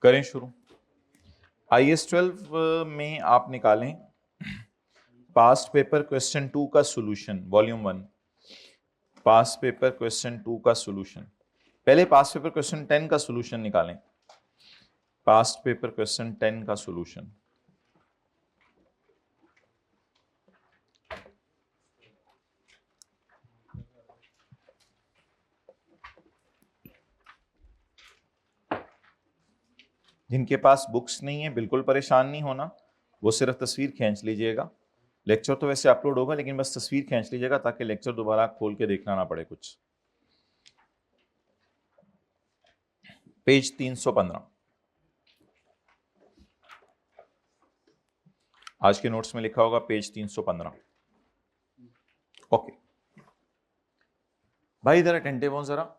करें शुरू। IS-12 में आप निकालें पास्ट पेपर क्वेश्चन 2 का solution, volume 1। Past paper question 2 का सॉल्यूशन। पहले पास्ट पेपर क्वेश्चन 10 का सॉल्यूशन निकालें। पास्ट पेपर क्वेश्चन 10 का सॉल्यूशन। जिनके पास बुक्स नहीं है बिल्कुल परेशान नहीं होना, वो सिर्फ तस्वीर खींच लीजिएगा। लेक्चर तो वैसे अपलोड होगा लेकिन बस तस्वीर खींच लीजिएगा ताकि लेक्चर दोबारा खोल के देखना ना पड़े कुछ। पेज 315 आज के नोट्स में लिखा होगा, पेज 315। ओके भाई इधर अटेंटिव हो जरा।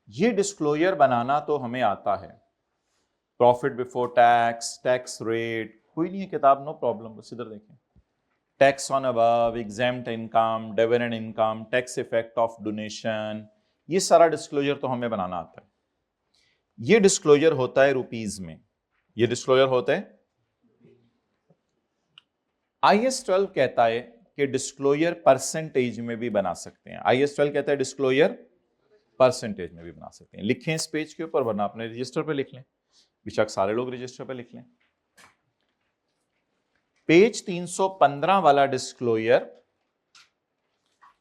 ये डिस्क्लोजर बनाना तो हमें आता है, profit before tax, tax rate, कोई नहीं है किताब, नो प्रॉब्लम। बस इधर देखें, tax on above, exempt income, dividend income, tax effect of donation, ये सारा डिस्क्लोजर तो हमें बनाना आता है। ये डिस्क्लोजर होता है रुपीज में, ये डिस्क्लोजर होता है। IS-12 कहता है कि डिस्क्लोजर परसेंटेज में भी बना सकते हैं। IS-12 कहता है डिस्क्लोजर परसेंटेज में भी बना सकते हैं। लिखें इस पेज के ऊपर, वरना अपने रजिस्टर पे लिख लें, बेशक सारे लोग रजिस्टर पे लिख लें। पेज 315 वाला डिस्क्लोजर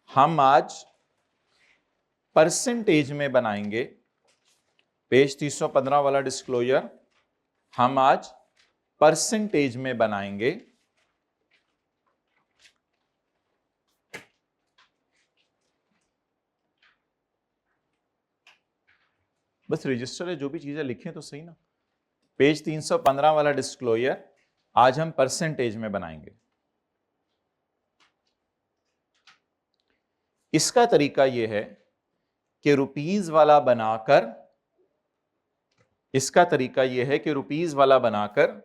हम आज परसेंटेज में बनाएंगे। पेज 315 वाला डिस्क्लोजर हम आज परसेंटेज में बनाएंगे। बस रजिस्टर है, जो भी चीजें लिखें तो सही ना। पेज 315 वाला डिस्क्लोजर आज हम परसेंटेज में बनाएंगे। इसका तरीका यह है कि रुपीज वाला बनाकर, इसका तरीका यह है कि रुपीज वाला बनाकर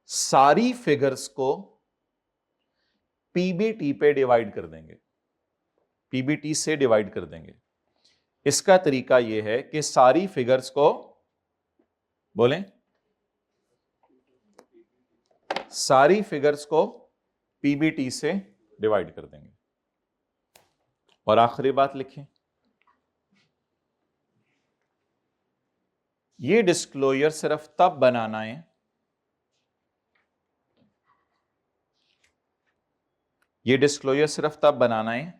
सारी फिगर्स को पीबीटी पे डिवाइड कर देंगे, पीबीटी से डिवाइड कर देंगे। इसका तरीका यह है कि सारी फिगर्स को, बोलें, सारी फिगर्स को पीबीटी से डिवाइड कर देंगे। और आखिरी बात लिखें, यह डिस्क्लोजर सिर्फ तब बनाना है, यह डिस्क्लोजर सिर्फ तब बनाना है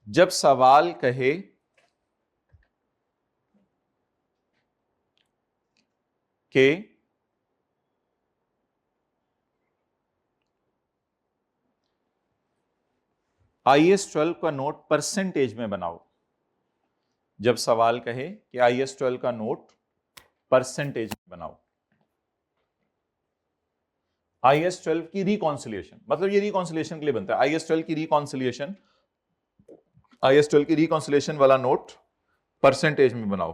जब सवाल कहे कि IS-12 का नोट परसेंटेज में बनाओ। जब सवाल कहे कि IS-12 का नोट परसेंटेज में बनाओ। IS-12 की रिकॉन्सिलिएशन, मतलब ये रिकॉन्सिलिएशन के लिए बनता है। IS-12 की रिकॉन्सिलिएशन, IS-12 की रिकॉन्सिलिएशन वाला नोट परसेंटेज में बनाओ।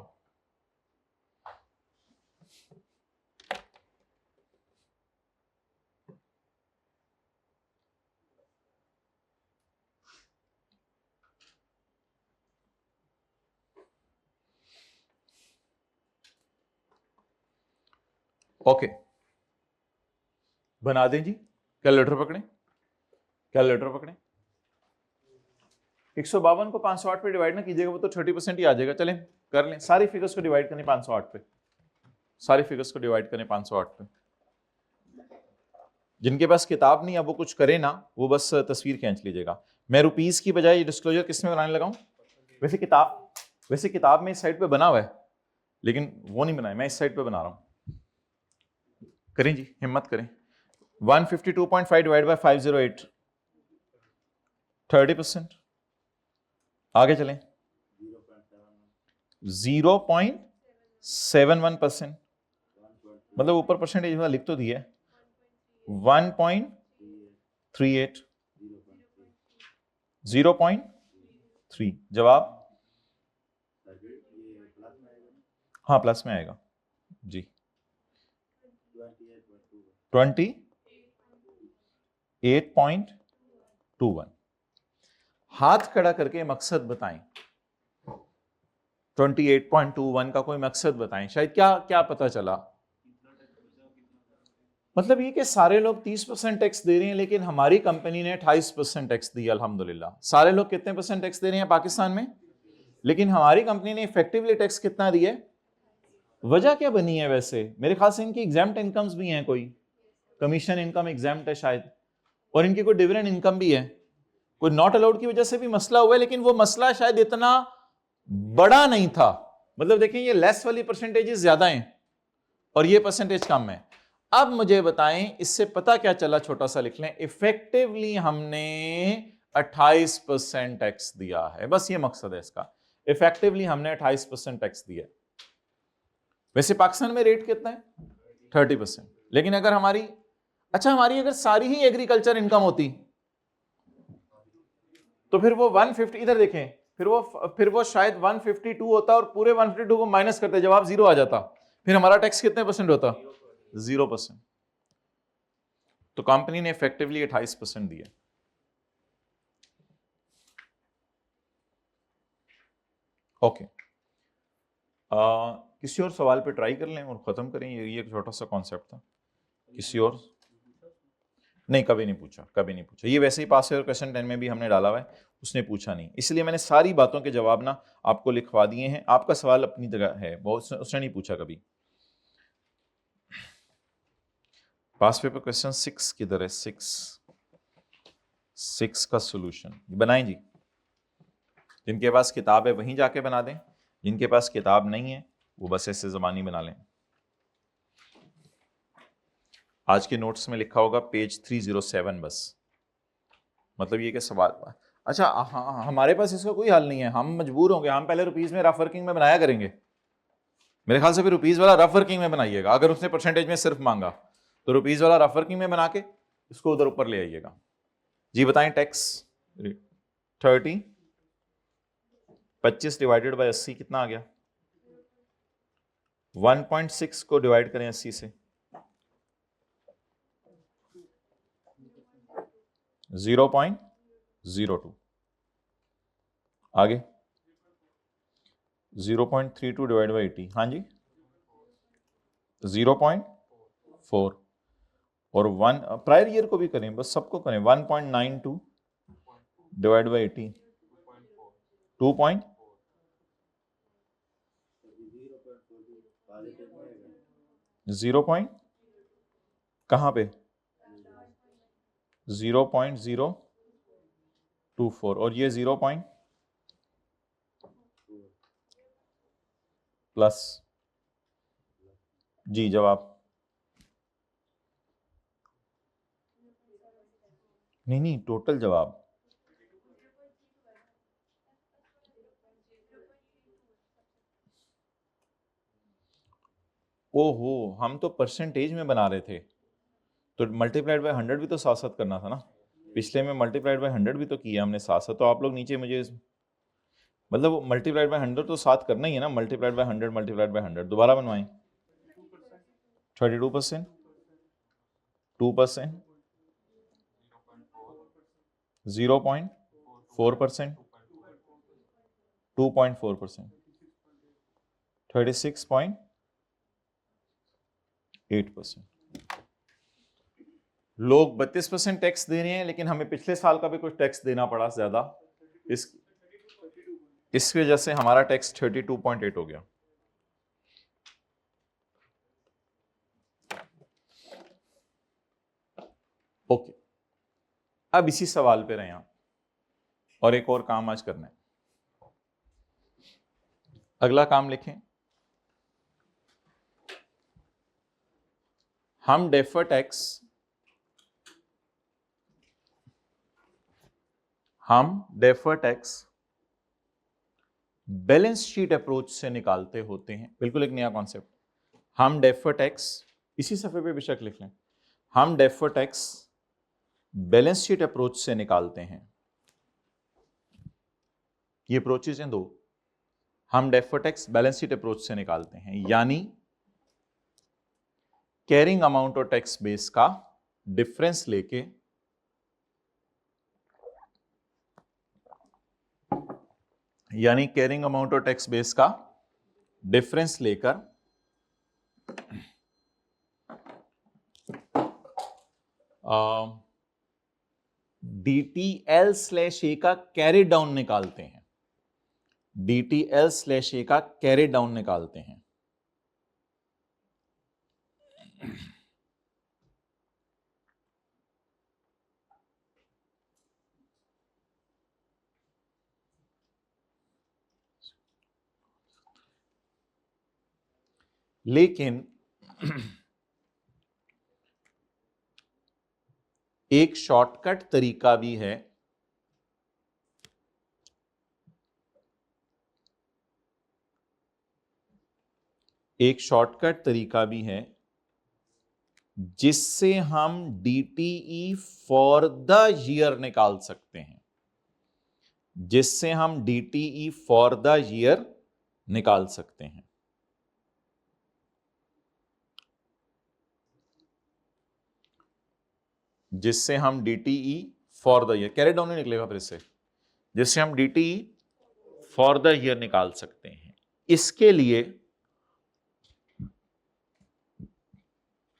ओके बना दें जी। कैलकुलेटर पकड़ें, कैलकुलेटर पकड़ें। 152 को 508 पे डिवाइड ना कीजिएगा, वो तो 30% ही आ जाएगा। चलें कर लें, सारी फिगर्स को डिवाइड करें 508 पे, सारी फिगर्स को डिवाइड करें 508 पे। जिनके पास किताब नहीं है वो कुछ करे ना, वो बस तस्वीर खींच लीजिएगा। मैं रुपीस की बजाय ये डिस्क्लोजर किस में बनाने लगाऊं? वैसे किताब में इस साइड पे बना हुआ है, लेकिन वो नहीं बनाया, मैं इस साइड पे बना रहा हूं। करें जी, हिम्मत करें। 152.5 डिवाइड बाय 508, 30%। आगे चलें, 0.71%, मतलब ऊपर परसेंटेज में लिख तो दिया है। 1.38, 0.3। जवाब हाँ प्लस में आएगा जी। 28.21। हाथ खड़ा करके मकसद बताएं, 28.21 का कोई मकसद बताएं, शायद क्या क्या पता चला। मतलब ये कि सारे लोग 30% टैक्स दे रहे हैं लेकिन हमारी कंपनी ने 28% टैक्स दिया अल्हम्दुलिल्लाह। सारे लोग कितने परसेंट टैक्स दे रहे हैं पाकिस्तान में, लेकिन हमारी कंपनी ने इफेक्टिवली टैक्स कितना दिया है? वजह क्या बनी है? वैसे मेरे ख्याल से इनकी एग्जाम्प्ट इनकम्स भी हैं, कोई कमीशन इनकम एग्जाम्प्ट है शायद, और इनकी कोई डिविडेंड इनकम भी है, कोई नॉट अलाउड की वजह से भी मसला हुआ है, लेकिन वो मसला शायद इतना बड़ा नहीं था। मतलब देखें ये लेस वाली परसेंटेजेस ज्यादा हैं और ये परसेंटेज कम है। अब मुझे बताएं इससे पता क्या चला, छोटा सा लिख लें, इफेक्टिवली हमने 28% टैक्स दिया है, बस ये मकसद है इसका, इफेक्टिवली हमने 28% टैक्स दिया। वैसे पाकिस्तान में रेट कितना है? 30%। लेकिन अगर हमारी, अच्छा हमारी अगर सारी ही एग्रीकल्चर इनकम होती तो फिर वो 150, इधर देखें, फिर वो शायद 152 होता और पूरे 152 को माइनस करते जवाब 0 आ जाता, फिर हमारा टैक्स कितने परसेंट होता? 0%। तो कंपनी ने इफेक्टिवली 28% दिया। ओके, किसी और सवाल पे ट्राई कर लें और खत्म करें, ये एक छोटा सा कॉन्सेप्ट था। किसी और? नहीं, कभी नहीं पूछा, कभी नहीं पूछा। ये वैसे ही पास ईयर क्वेश्चन 10 में भी हमने डाला हुआ है, उसने पूछा नहीं, इसलिए मैंने सारी बातों के जवाब ना आपको लिखवा दिए हैं। आपका सवाल अपनी जगह है, बहुत उसने नहीं पूछा कभी। पास पेपर क्वेश्चन 6 किधर है? 6 का सॉल्यूशन बनाएं जी। जिनके पास किताब है वहीं जाके बना दें, जिनके पास किताब नहीं है वो बस ऐसे ज़बानी बना लें। आज के नोट्स में लिखा होगा पेज 307 बस। मतलब ये कि सवाल, अच्छा हाँ, हमारे पास इसका कोई हल नहीं है, हम मजबूर होंगे, हम पहले रुपीज में रफ वर्किंग में बनाया करेंगे। मेरे ख्याल से फिर रुपीज वाला रफ वर्किंग में बनाइएगा, अगर उसने परसेंटेज में सिर्फ मांगा तो रुपीज वाला रफ वर्किंग में बना के इसको उधर ऊपर ले आइएगा। जी बताएं, टैक्स 30, 25 डिवाइडेड बाय 80 कितना आ गया? 1.6 को डिवाइड करें 80 से, 0.02। आगे 0.32 डिवाइड बाई 80, हाँ जी 0.4, और 1 प्रायर ईयर को भी करें, बस सबको करें, 1.92 डिवाइड बाई 80, 2 पॉइंट 0 पॉइंट कहाँ पे? 0.024, और ये 0 पॉइंट प्लस। जी जवाब? नहीं, टोटल जवाब। ओहो, हम तो परसेंटेज में बना रहे थे, तो मल्टीप्लाइड बाय 100 भी तो साथ साथ करना था ना। पिछले में मल्टीप्लाइड बाय 100 भी तो किया हमने साथ साथ, तो आप लोग नीचे मुझे, मतलब मल्टीप्लाइड बाय 100 तो साथ करना ही है ना, मल्टीप्लाइड बाय 100 मल्टीप्लाइड बाय 100 दोबारा बनवाएं। 32%, 2%, 0.4%, 2.4%, 36.8%। लोग 32% टैक्स दे रहे हैं, लेकिन हमें पिछले साल का भी कुछ टैक्स देना पड़ा ज्यादा, इस वजह से हमारा टैक्स 32.8 हो गया। ओके, अब इसी सवाल पे रहे आप, और एक और काम आज करना है। अगला काम लिखें, हम defer tax balance sheet approach से निकालते होते हैं। बिल्कुल एक नया कॉन्सेप्ट, हम डेफर टैक्स, इसी सफे पे बेशक लिख लें, हम defer tax balance sheet approach से निकालते हैं। ये अप्रोचेज हैं दो, हम defer tax balance sheet approach से निकालते हैं, यानी कैरिंग अमाउंट और टैक्स बेस का डिफरेंस लेके यानी कैरिंग अमाउंट और टैक्स बेस का डिफरेंस लेकर DTL/A का कैरी डाउन निकालते हैं, DTL/A का कैरी डाउन निकालते हैं। लेकिन एक शॉर्टकट तरीका भी है, एक शॉर्टकट तरीका भी है जिससे हम DTE फॉर द ईयर निकाल सकते हैं, जिससे हम DTE फॉर द ईयर निकाल सकते हैं। जिससे हम DTE for the year, carry down नहीं निकलेगा फिर इससे, जिससे हम DTE फॉर द ईयर निकाल सकते हैं। इसके लिए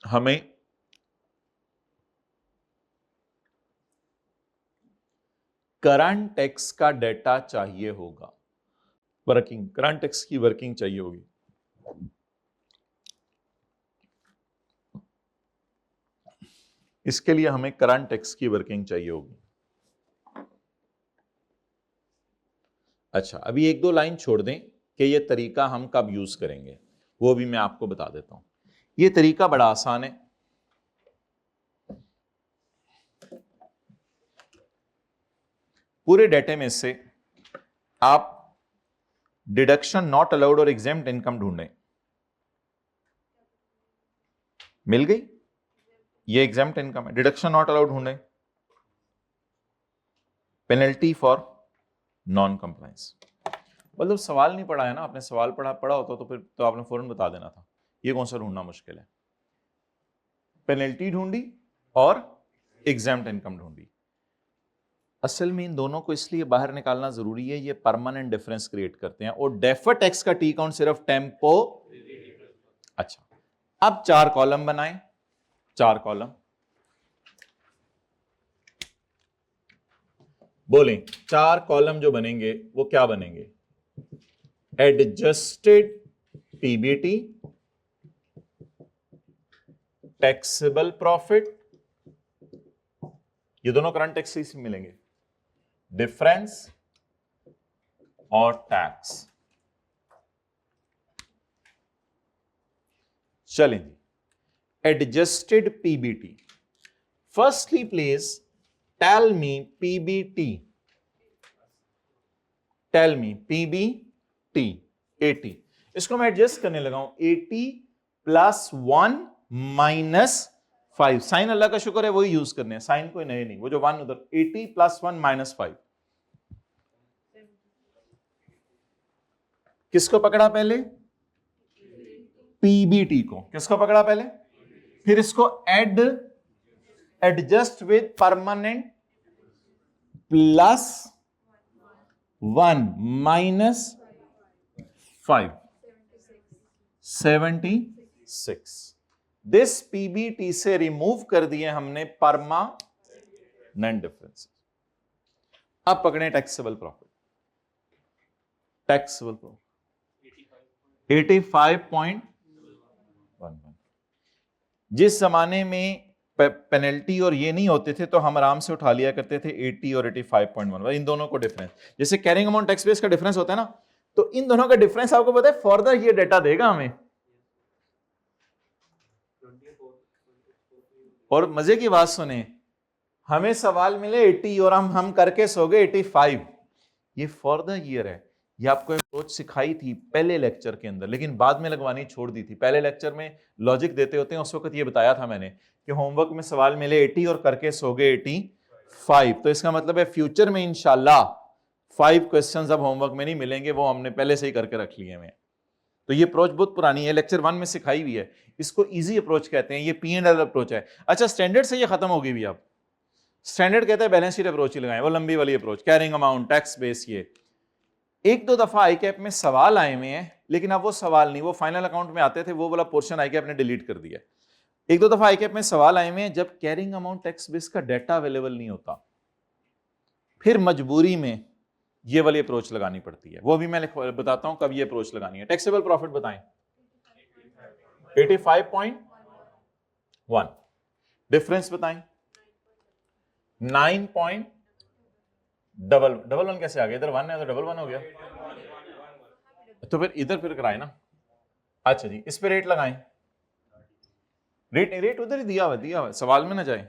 हमें करंट टैक्स का डेटा चाहिए होगा, वर्किंग करंट टैक्स की वर्किंग चाहिए होगी। इसके लिए हमें करंट टैक्स की वर्किंग चाहिए होगी। अच्छा, अभी एक दो लाइन छोड़ दें कि ये तरीका हम कब यूज करेंगे, वो भी मैं आपको बता देता हूं। ये तरीका बड़ा आसान है। पूरे डेटे में से आप डिडक्शन नॉट अलाउड और एग्जेम्प्ट इनकम ढूंढें। मिल गई? ये एग्जेम्प्ट इनकम है। डिडक्शन नॉट अलाउड ढूंढें, पेनल्टी फॉर नॉन कंप्लायंस। मतलब सवाल नहीं पढ़ा है ना आपने, सवाल पढ़ा होता तो फिर तो आपने फौरन बता देना था। ये कौन सा ढूंढना मुश्किल है। पेनल्टी ढूंढी और एग्जेम्प्ट इनकम ढूंढी। असल में इन दोनों को इसलिए बाहर निकालना जरूरी है, ये परमानेंट डिफरेंस क्रिएट करते हैं। और डेफर टैक्स का टी काउंट सिर्फ टेम्पो। अच्छा, अब 4 कॉलम बनाएं, 4 कॉलम बोलें। 4 कॉलम जो बनेंगे वो क्या बनेंगे? एडजस्टेड पीबीटी, टैक्सेबल प्रॉफिट, ये दोनों करंट टैक्स से मिलेंगे, डिफरेंस और टैक्स। चलें, adjusted PBT. Firstly please tell me PBT, tell me PBT 80। इसको मैं एडजस्ट करने लगा हूं, 80 प्लस 1 माइनस 5। साइन अल्लाह का शुक्र है वही यूज करने हैं, साइन कोई नए नहीं, वो जो 1 उधर। 80 प्लस 1 माइनस 5। किसको पकड़ा पहले? पीबीटी को। किसको पकड़ा पहले? फिर इसको adjust with permanent plus 1 minus 5, 76। This PBT से रिमूव कर दिए हमने परमानेंट डिफरेंस। अब पकड़े टैक्सेबल प्रॉफिट। Taxable profit 85.11। जिस जमाने में पेनल्टी और ये नहीं होते थे तो हम आराम से उठा लिया करते थे 80 और 85.1। इन दोनों को डिफरेंस, जैसे कैरिंग अमाउंट टैक्स बेस का डिफरेंस होता है ना, तो इन दोनों का डिफरेंस आपको पता है फॉर द ये डेटा देगा हमें। और मजे की बात सुने, हमें सवाल मिले 80 और हम करके सो गए 85। ये फॉर द ईयर है। ये आपको अप्रोच सिखाई थी पहले लेक्चर के अंदर, लेकिन बाद में लगवानी छोड़ दी थी। पहले लेक्चर में लॉजिक देते होते हैं, उस वक्त ये बताया था मैंने कि होमवर्क में सवाल मिले 80 और करके सो गए 85। तो इसका मतलब है फ्यूचर में इंशाल्लाह 5 क्वेश्चंस अब होमवर्क में नहीं मिलेंगे, वो हमने पहले से ही करके रख लिए हैं। तो ये अप्रोच बहुत पुरानी है, लेक्चर 1 में सिखाई हुई है। इसको इजी अप्रोच कहते हैं, ये P&L अप्रोच है। अच्छा, स्टैंडर्ड से ये खत्म हो गई भी। अब स्टैंडर्ड कहता है बैलेंस शीट अप्रोच ही लगाएं, वो लंबी वाली approach, carrying amount, tax base. ये एक दो दफा आई कैप में सवाल आए हुए हैं, लेकिन अब वो सवाल नहीं, वो फाइनल अकाउंट में आते थे, वो वाला पोर्शन आई कैप ने डिलीट कर दिया। एक दो दफा आई कैप में सवाल आए हुए हैं जब कैरिंग अमाउंट टैक्स बेस का डाटा अवेलेबल नहीं होता, फिर मजबूरी में ये वाली अप्रोच लगानी पड़ती है। वो भी मैं बताता हूं कब ये अप्रोच लगानी है। टैक्सेबल प्रॉफिट बताएं, 85.1, डिफरेंस बताएं 9. डबल वन कैसे आ गया? इधर 1 है तो डबल 1 हो गया, तो फिर कराए ना। अच्छा जी, इस पे रेट लगाएं, रेट उधर ही दिया हुआ सवाल में ना जाए।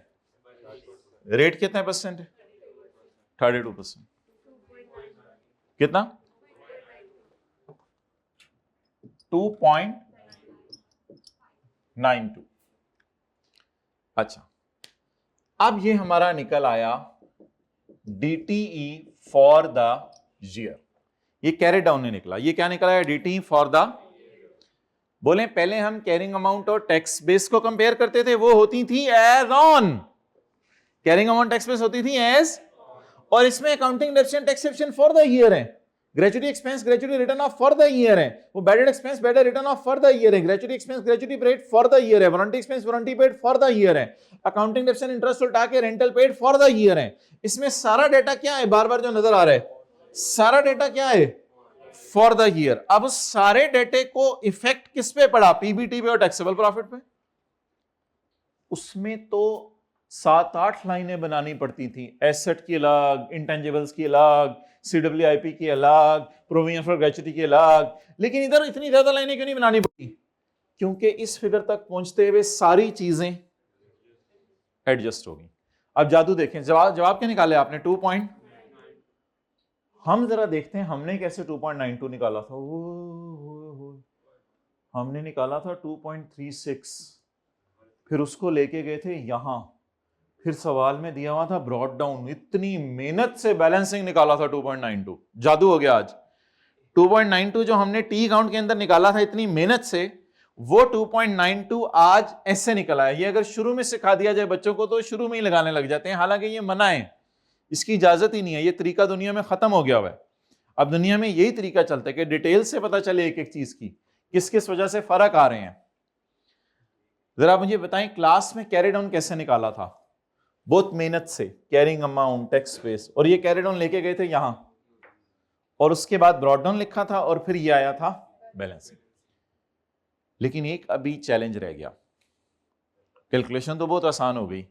रेट कितना परसेंट है? 32%। कितना? 2.92। अच्छा, अब ये हमारा निकल आया DTE फॉर द ईयर। ये कैरी डाउन नहीं निकला, ये क्या निकला है? DTE for the. बोले पहले हम कैरिंग अमाउंट और टैक्स बेस को कंपेयर करते थे, वो होती थी एज ऑन, कैरिंग अमाउंट टैक्स बेस होती थी एज, और इसमें अकाउंटिंग डेप्शन टैक्सेशन फॉर द ईयर है, gratuity expense gratuity written off for the year है, वो bad debt expense bad debt written off for the year है, gratuity expense gratuity paid for the year है, warranty expense warranty paid for the year है, accounting डेप्शन interest उल्टा के rental paid for the year है। इसमें सारा डेटा क्या है? बार बार जो नजर आ रहा है, सारा डेटा क्या है? For the year. अब सारे डेटे को इफेक्ट किस पे पड़ा? पीबीटी पे और टैक्सेबल प्रॉफिट पे। उसमें तो 7-8 लाइनें बनानी पड़ती थी, एसेट की अलग, इंटेंजिबल्स की अलग, CWIP की अलग, प्रोविजन फॉर ग्रेच्युटी की अलग। लेकिन इधर इतनी ज्यादा लाइनें क्यों नहीं बनानी पड़ी? क्योंकि इस फिगर तक पहुंचते हुए सारी चीजें एडजस्ट होगी। अब जादू देखें, जवाब क्या निकाले आपने? 2 पॉइंट। हम जरा देखते हैं हमने कैसे 2.92 निकाला था। हमने निकाला था 2.36, फिर उसको लेके गए थे यहां, फिर सवाल में दिया हुआ था ब्रॉड डाउन, इतनी मेहनत से बैलेंसिंग निकाला था 2.92। जादू हो गया आज। 2.92 जो हमने टी काउंट के अंदर निकाला था इतनी मेहनत से, वो 2.92 आज ऐसे निकला है। ये अगर शुरू में सिखा दिया जाए बच्चों को तो शुरू में ही लगाने लग जाते हैं, हालांकि ये मना है, इसकी इजाजत ही नहीं है, ये तरीका दुनिया में खत्म हो गया हुआ है। अब दुनिया में यही तरीका चलता है कि डिटेल से पता चले एक एक चीज की किस किस वजह से फर्क आ रहे हैं। जरा मुझे बताएं क्लास में कैरी डाउन कैसे निकाला था? बहुत मेहनत से, कैरिंग अमाउंट टैक्स बेस, और ये कैरी डाउन लेके गए थे यहां, और उसके बाद ब्रॉड डाउन लिखा था, और फिर ये आया था बैलेंसिंग। लेकिन एक अभी चैलेंज रह गया। कैलकुलेशन तो बहुत आसान हो गई,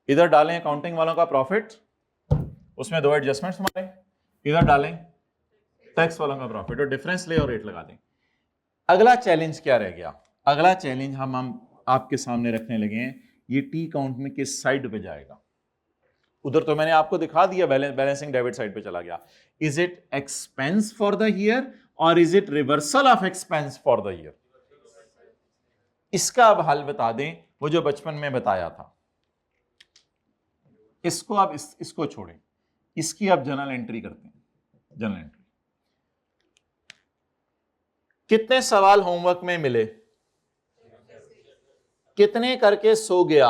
इधर डालें अकाउंटिंग वालों का प्रॉफिट, उसमें 2 एडजस्टमेंट्स हमारे, इधर डालें टैक्स वालों का प्रॉफिट, और डिफरेंस ले और रेट लगा दें। अगला चैलेंज क्या रह गया? अगला चैलेंज हम आपके सामने रखने लगे हैं, ये टी काउंट में किस साइड पे जाएगा? उधर तो मैंने आपको दिखा दिया, बैलेंसिंग डेबिट साइड पे चला गया। Is it expense for the year और is it reversal of expense for the year? इसका अब हल बता दें, वो जो बचपन में बताया था। इसको आप इसको छोड़ें, इसकी आप जर्नल एंट्री करते हैं। जर्नल एंट्री, कितने सवाल होमवर्क में मिले, कितने करके सो गया?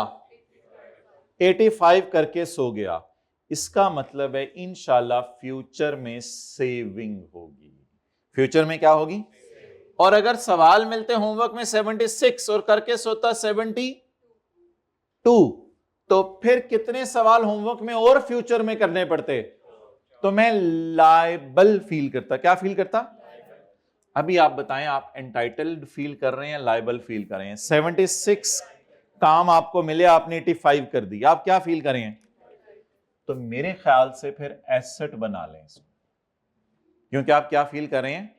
85 करके सो गया। इसका मतलब है इंशाल्लाह फ्यूचर में सेविंग होगी। फ्यूचर में क्या होगी? और अगर सवाल मिलते होमवर्क में 76 और करके सोता 72, तो फिर कितने सवाल होमवर्क में और फ्यूचर में करने पड़ते? तो मैं लायबल फील करता। क्या फील करता? अभी आप बताएं, आप एंटाइटल्ड फील कर रहे हैं, लायबल फील कर रहे हैं? 76 काम आपको मिले, आपने 85 कर दी, आप क्या फील करें? तो मेरे ख्याल से फिर एसेट बना लें इसको, क्योंकि आप क्या फील कर रहे हैं?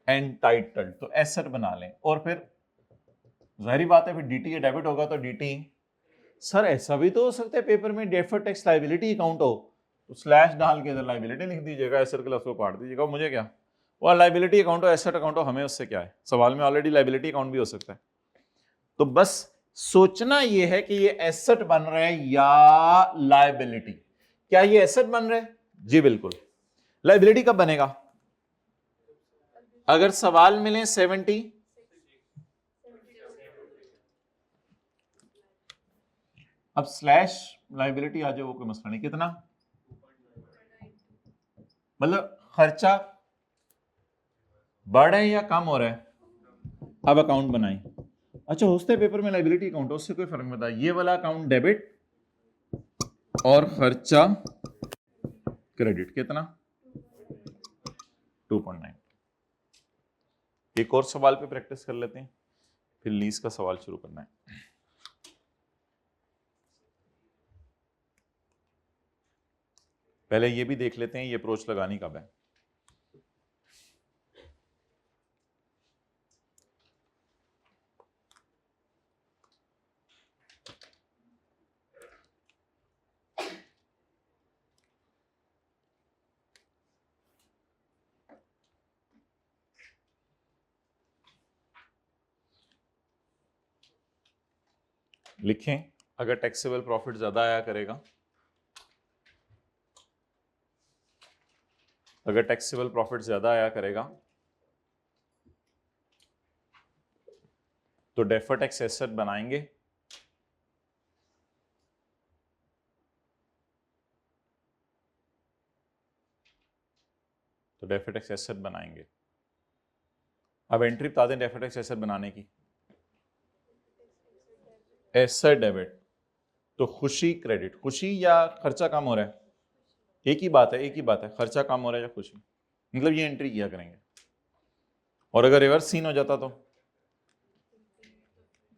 एंटाइटल्ड। तो एसेट बना लें, और फिर जाहिर बात है फिर डीटी डेबिट होगा तो डीटी। सर ऐसा भी तो हो सकता है पेपर में डेफर्ड टैक्स लायबिलिटी अकाउंट हो, तो स्लैश डाल के इधर लायबिलिटी लिख दीजिएगा, एसेट क्लास को काट दीजिएगा, मुझे क्या, वो लायबिलिटी अकाउंट हो एसेट अकाउंट हो, हमें उससे क्या है? सवाल में ऑलरेडी लायबिलिटी अकाउंट भी हो सकता है। तो बस सोचना यह है कि ये एसेट बन रहा है या लायबिलिटी। क्या ये एसेट बन रहा है? जी बिल्कुल। लायबिलिटी कब बनेगा? अगर सवाल मिले 70, अब स्लैश लायबिलिटी आ जाए वो कोई मसला नहीं। कितना? मतलब खर्चा बढ़ रहा है या कम हो रहा है? अब अकाउंट बनाएं। अच्छा, होस्टे पेपर में लाइबिलिटी अकाउंट है, उससे कोई फर्क नहीं पड़ता। ये वाला अकाउंट डेबिट और खर्चा क्रेडिट कितना? 2.9। एक और सवाल पे प्रैक्टिस कर लेते हैं, फिर लीज का सवाल शुरू करना है। पहले ये भी देख लेते हैं ये अप्रोच लगानी कब है। लिखें, अगर टैक्सेबल प्रॉफिट ज्यादा आया करेगा, अगर टैक्सेबल प्रॉफिट ज्यादा आया करेगा तो डेफर्ड टैक्स एसेट बनाएंगे, तो डेफर्ड टैक्स एसेट बनाएंगे। अब एंट्री बता दें डेफर्ड टैक्स एसेट बनाने की। एसेट डेबिट, तो खुशी क्रेडिट। खुशी या खर्चा कम हो रहा है? एक ही बात है, एक ही बात है, खर्चा कम हो रहा है या खुशी, मतलब ये एंट्री किया करेंगे। और अगर रिवर्स सीन हो जाता तो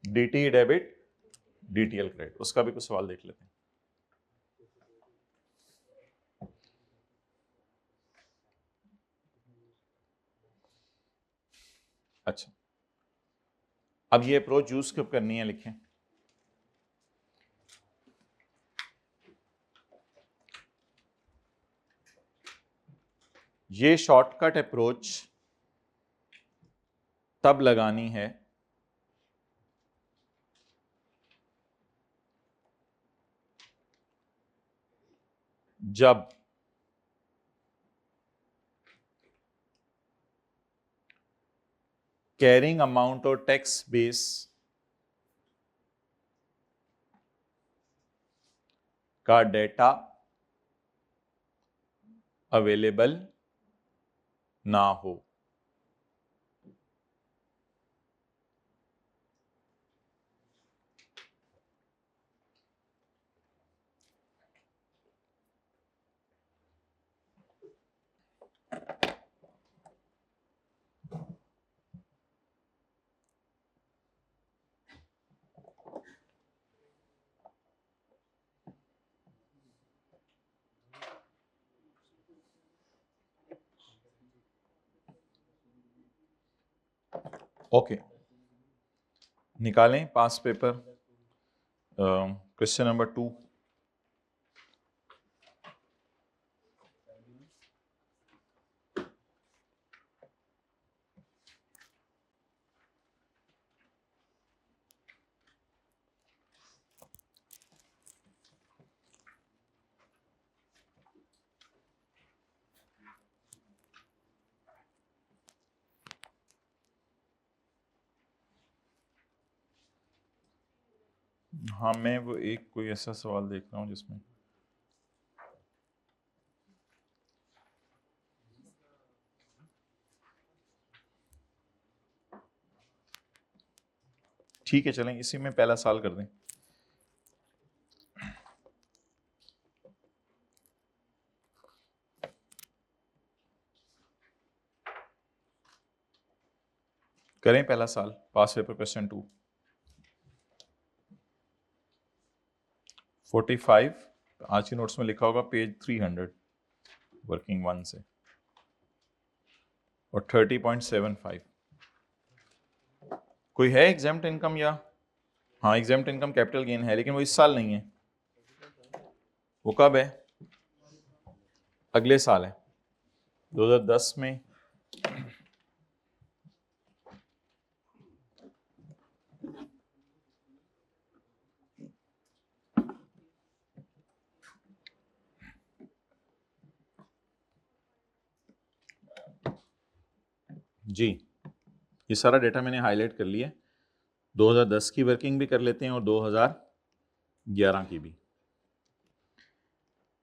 डीटी डेबिट डीटीएल क्रेडिट। उसका भी कुछ सवाल देख लेते हैं। अच्छा, अब ये अप्रोच यूज कब करनी है, लिखें। ये शॉर्टकट अप्रोच तब लगानी है जब कैरिंग अमाउंट और टैक्स बेस का डेटा अवेलेबल ना हो। ओके, निकालें पास पेपर क्वेश्चन नंबर 2। हाँ, मैं वो एक कोई ऐसा सवाल देख रहा हूँ जिसमें ठीक है, चलें इसी में पहला साल कर दें। करें पहला साल, पास पेपर क्वेश्चन 2। 45 आज की नोट्स में लिखा होगा, पेज 300 वर्किंग 1 से, और 30.75। कोई है एग्जाम्प्ट इनकम या? हाँ, एग्जाम्प्ट इनकम कैपिटल गेन है, लेकिन वो इस साल नहीं है। वो कब है? अगले साल है, 2010 में। जी, ये सारा डेटा मैंने हाईलाइट कर लिया है। 2010 की वर्किंग भी कर लेते हैं और 2011 की भी।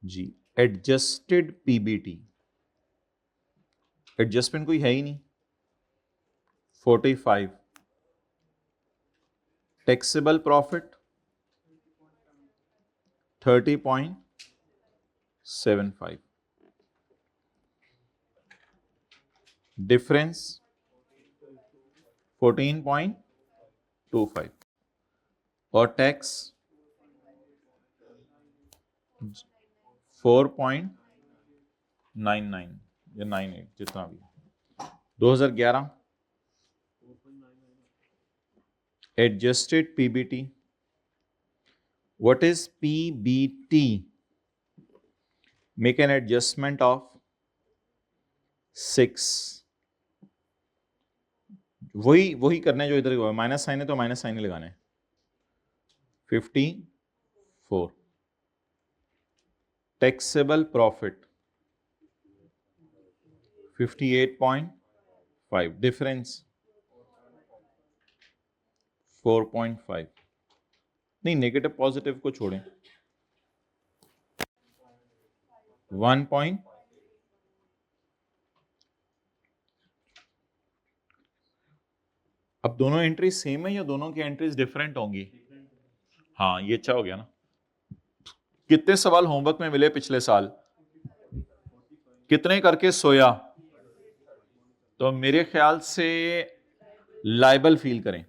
जी, एडजस्टेड पीबीटी, एडजस्टमेंट कोई है ही नहीं, 45 टैक्सेबल प्रॉफिट 30.75 डिफरेंस 14.25 और टैक्स 4.99 या 98 जितना भी 2011 adjusted PBT what is PBT make an adjustment of 6 वही करने जो इधर माइनस साइन है तो माइनस साइन ही लगाने 54 टैक्सेबल प्रॉफिट 58.5 डिफरेंस 4.5 नहीं नेगेटिव पॉजिटिव को छोड़ें 1 पॉइंट अब दोनों एंट्री सेम है या दोनों की एंट्रीज डिफरेंट होंगी? हाँ ये अच्छा हो गया ना। कितने सवाल होमवर्क में मिले पिछले साल? कितने करके सोया? तो मेरे ख्याल से लाइबल फील करें।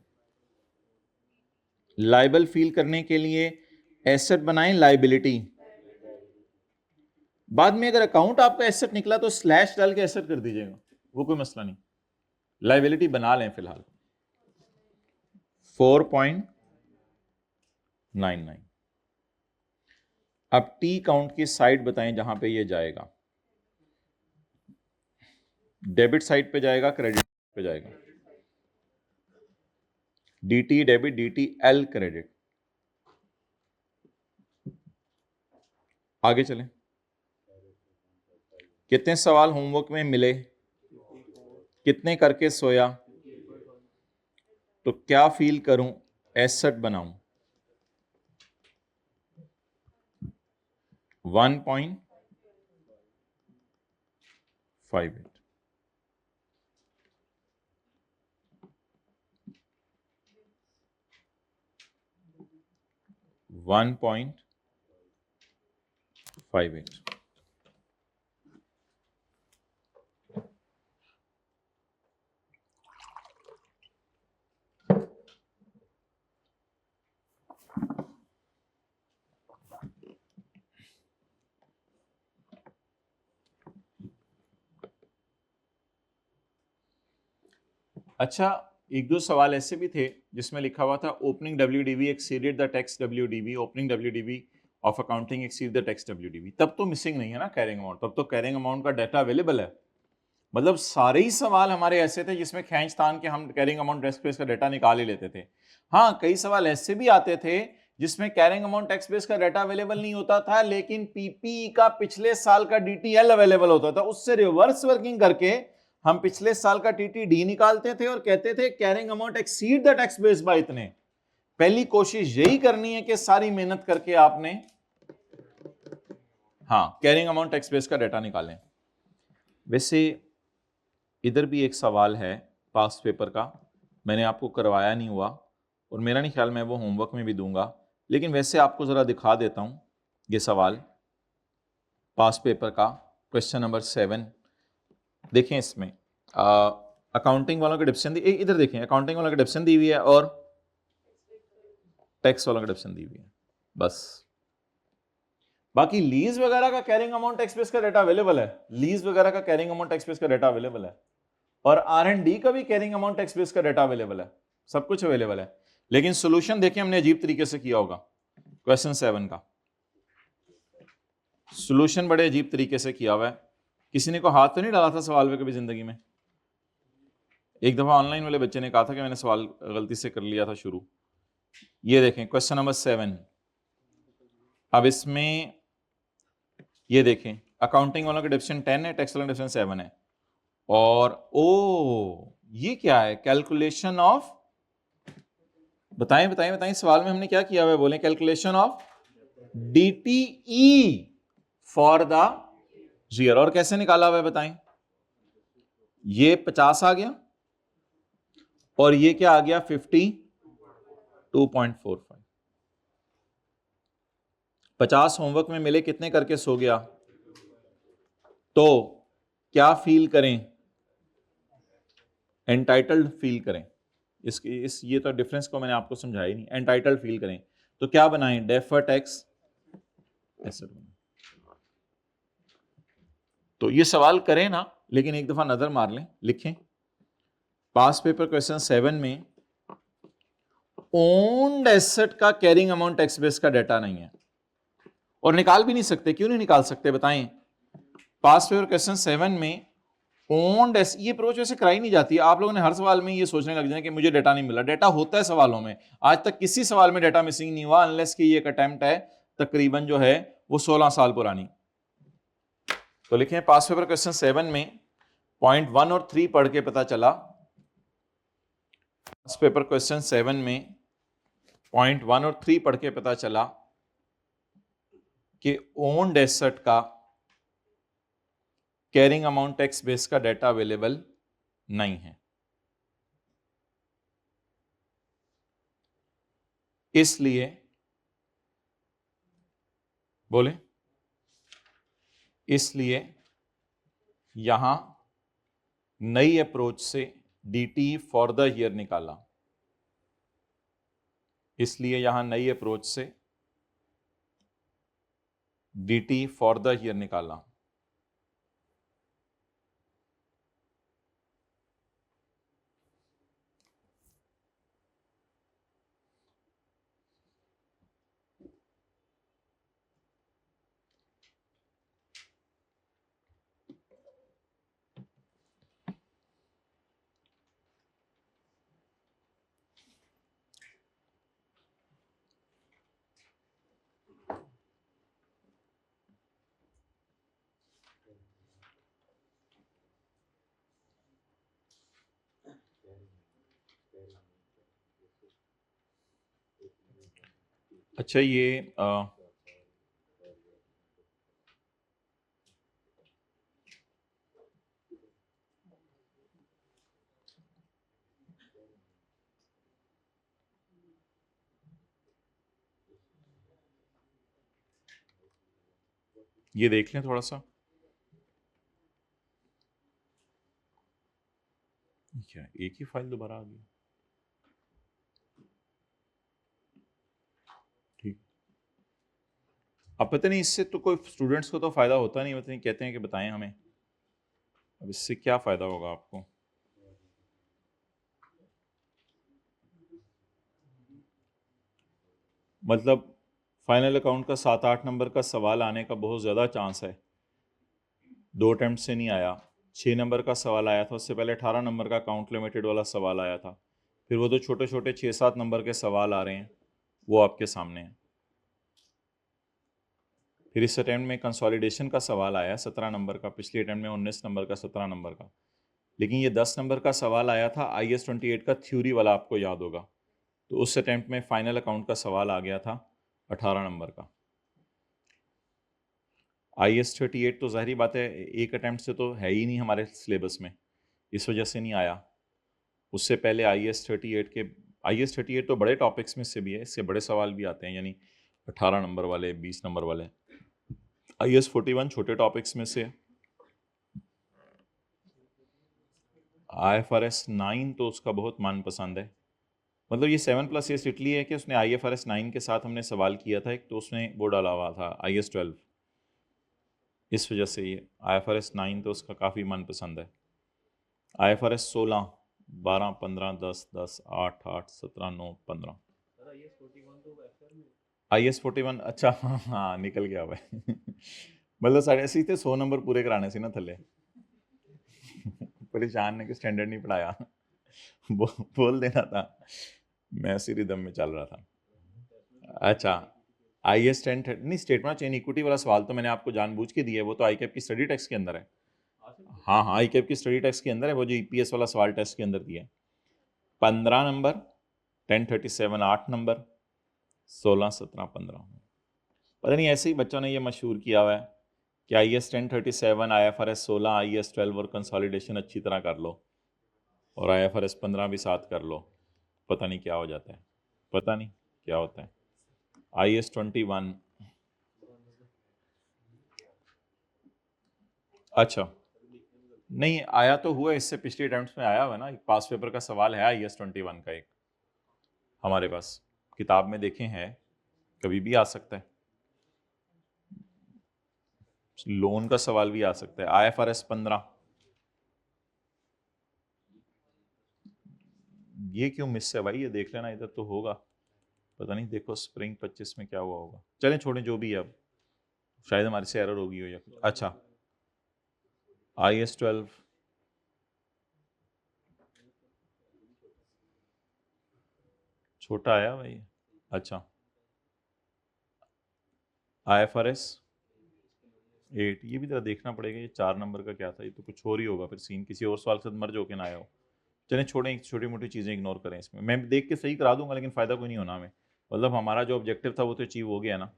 लाइबल फील करने के लिए एसेट बनाएं लाइबिलिटी। बाद में अगर अकाउंट आपका एसेट निकला तो स्लैश डाल के एसेट कर दीजिएगा, वो कोई मसला नहीं। लाइबिलिटी बना लें फिलहाल 4.99। अब टी काउंट की साइड बताएं जहां पे ये जाएगा। डेबिट साइड पे जाएगा, क्रेडिट पे जाएगा। DT debit, DT L credit. आगे चलें। कितने सवाल होमवर्क में मिले? कितने करके सोया? तो क्या फील करूं? एसेट बनाऊं 1.58 1.58। अच्छा एक दो सवाल ऐसे भी थे जिसमें लिखा हुआ था opening WDV exceeded the tax WDV, opening WDV of accounting exceed the tax WDV। तब तो मिसिंग नहीं है ना कैरिंग अमाउंट, तब तो कैरिंग अमाउंट का डाटा अवेलेबल है। मतलब सारे ही सवाल हमारे ऐसे थे जिसमें खींच तान के हम कैरिंग अमाउंट टैक्स बेस का डाटा निकाल ही लेते थे। हाँ कई सवाल ऐसे भी आते थे जिसमें कैरिंग अमाउंट टैक्स बेस का डाटा अवेलेबल नहीं होता था, लेकिन पीपी का पिछले साल का DTL अवेलेबल होता था। उससे रिवर्स वर्किंग करके हम पिछले साल का TTD निकालते थे और कहते थे carrying amount exceed the tax base by इतने। पहली कोशिश यही करनी है कि सारी मेहनत करके आपने हाँ कैरिंग अमाउंट टैक्स बेस का डाटा निकालें। वैसे इधर भी एक सवाल है पास्ट पेपर का, मैंने आपको करवाया नहीं हुआ और मेरा नहीं ख्याल मैं वो होमवर्क में भी दूंगा, लेकिन वैसे आपको जरा दिखा देता हूं ये सवाल पास्ट पेपर का। क्वेश्चन नंबर 7 देखें, इसमें अकाउंटिंग वालों की डिफिशन दी, इधर देखें अकाउंटिंग वालों की डिफिशन दी हुई है और टैक्स वालों की डिफिशन दी हुई है बस। बाकी लीज वगैरह का कैरिंग अमाउंट टैक्स बेस का डाटा अवेलेबल है, लीज वगैरह का कैरिंग अमाउंट टैक्स बेस का डाटा अवेलेबल है और R&D का भी कैरिंग अमाउंट टैक्स बेस का डाटा अवेलेबल है, सब कुछ अवेलेबल है। लेकिन सॉल्यूशन देखिए हमने अजीब तरीके से किया होगा। क्वेश्चन 7 का सॉल्यूशन बड़े अजीब तरीके से किया हुआ है। किसी ने को हाथ तो नहीं डाला था सवाल पे कभी जिंदगी में? एक दफा ऑनलाइन वाले बच्चे ने कहा था कि मैंने सवाल गलती से कर लिया था शुरू। ये देखें क्वेश्चन नंबर 7। अब इसमें ये देखें अकाउंटिंग वालों का डिफिशन 10 है, टैक्स वालों का डिफिशन 7 है और ये क्या है? कैलकुलेशन ऑफ, बताएं बताएं बताएं सवाल में हमने क्या किया हुआ है? बोले calculation of DTE for the year. और कैसे निकाला हुआ है बताएं? ये 50 आ गया और ये क्या आ गया 52.45। 50 होमवर्क में मिले, कितने करके सो गया? तो क्या फील करें? एंटाइटल्ड फील करें। इस ये तो डिफरेंस को मैंने आपको समझाया ही नहीं। एंटाइटल्ड फील करें तो क्या बनाएं? डेफर्ड टैक्स एसेट बनाएं। तो ये सवाल करें ना, लेकिन एक दफा नजर मार लें, लिखें। पास पेपर क्वेश्चन 7 में ओन्ड एसेट का कैरिंग अमाउंट टैक्स बेस का डाटा नहीं है, और निकाल भी नहीं सकते। क्यों नहीं निकाल सकते बताएं? पास पेपर क्वेश्चन 7 में ओन्ड एसेट, ये अप्रोच वैसे कराई नहीं जाती। आप लोगों ने हर सवाल में ये सोचने लग जाए कि मुझे डाटा नहीं मिला। डाटा होता है सवालों में, आज तक किसी सवाल में डाटा मिसिंग नहीं हुआ, अनलेस कि ये एक अटेम्प्ट है तकरीबन जो है वो 16 साल पुरानी। तो लिखें पास पेपर क्वेश्चन 7 में पॉइंट 1 और 3 पढ़ के पता चला, पास पेपर क्वेश्चन 7 में पॉइंट 1 और 3 पढ़ के पता चला कि ओन्ड एसेट का कैरिंग अमाउंट टैक्स बेस का डाटा अवेलेबल नहीं है। इसलिए बोले, इसलिए यहां नई अप्रोच से डीटी फॉर द ईयर निकाला। इसलिए यहां नई अप्रोच से डीटी फॉर द ईयर निकाला। अच्छा, ये देख लें थोड़ा सा। क्या एक ही फाइल दोबारा आ गई? ठीक। अब पता नहीं, इससे तो कोई स्टूडेंट्स को तो फायदा होता नहीं, पता नहीं कहते हैं कि बताएं हमें। अब इससे क्या फायदा होगा आपको? मतलब फाइनल अकाउंट का 7-8 नंबर का सवाल आने का बहुत ज़्यादा चांस है। 2 अटेम्प्ट से नहीं आया, 6 नंबर का सवाल आया था, उससे पहले 18 नंबर का अकाउंट लिमिटेड वाला सवाल आया था। फिर वो तो छोटे छोटे 6-7 नंबर के सवाल आ रहे हैं, वो आपके सामने हैं। फिर इस अटेम्प्ट में कंसोलिडेशन का सवाल आया 17 नंबर का, पिछले अटेम्प्ट में 19 नंबर का, 17 नंबर का। लेकिन ये 10 नंबर का सवाल आया था IAS 28 का थ्योरी वाला, आपको याद होगा। तो उस अटेम्प्ट में फाइनल अकाउंट का सवाल आ गया था 18 नंबर का। IAS 38 तो जाहिर बात है एक अटेम्प्ट से तो है ही नहीं हमारे सिलेबस में, इस वजह से नहीं आया। उससे पहले IAS 38 तो बड़े टॉपिक्स में से भी है, इससे बड़े सवाल भी आते हैं, यानी 18 नंबर वाले, 20 नंबर वाले। IAS 41 छोटे टॉपिक्स में से। IFRS 9 तो उसका बहुत मनपसंद है। मतलब ये 7+ इसलिए है कि उसने IFRS 9 के साथ हमने सवाल किया था एक, तो उसने वो डाला हुआ था IAS 12, इस वजह से ये IFRS 9 तो उसका काफ़ी मनपसंद है। IFRS 16, 12, 15, 10, 10, 8, 8, 17, 9, 15। IAS 41 अच्छा, हाँ निकल गया भाई। मतलब साढ़े ऐसे ही थे, 100 नंबर पूरे कराने से ना थले। परेशान ने कि स्टैंडर्ड नहीं पढ़ाया। बोल देना था, मैं इसी रिदम में चल रहा था। अच्छा, IAS 10 नहीं, स्टेटमेंट चेन इक्विटी वाला सवाल तो मैंने आपको जानबूझ के दिया है, वो तो ICAP की स्टडी टेक्स्ट के अंदर है। हाँ हाँ, ICAP की स्टडी टेक्स्ट के अंदर है, वो जो EPS वाला सवाल टेस्ट के अंदर दिया है। 15 नंबर, 1037 8 नंबर, 16 17 15। पता नहीं ऐसे ही बच्चों ने ये मशहूर किया हुआ है कि IAS 1037, IFRS 16, IAS 12 और कंसोलिडेशन अच्छी तरह कर लो। और IFRS 15 भी साथ कर लो, पता नहीं क्या हो जाता है, पता नहीं क्या होता है। IAS 21, अच्छा नहीं आया तो हुआ, इससे पिछले अटेम्प्ट्स में आया हुआ ना, एक पास पेपर का सवाल है IAS 21 का, एक हमारे पास किताब में देखे हैं, कभी भी आ सकता है, लोन का सवाल भी आ सकता है। IFRS 15 ये क्यों मिस है भाई, ये देख लेना, इधर तो होगा, पता नहीं, देखो स्प्रिंग 25 में क्या हुआ होगा, चलें छोड़ें जो भी है, अब शायद हमारे से एरर होगी हो या कुछ। अच्छा IAS 12 छोटा आया भाई, अच्छा IFRS 8 ये भी जरा देखना पड़ेगा, ये 4 नंबर का क्या था, ये तो कुछ और ही होगा फिर, सीन किसी और सवाल के साथ मर्ज होके ना आया हो। चलें छोड़ें, छोटी मोटी चीज़ें इग्नोर करें, इसमें मैं देख के सही करा दूंगा लेकिन फ़ायदा कोई नहीं होना हमें, मतलब हमारा जो ऑब्जेक्टिव था वो तो अचीव हो गया ना।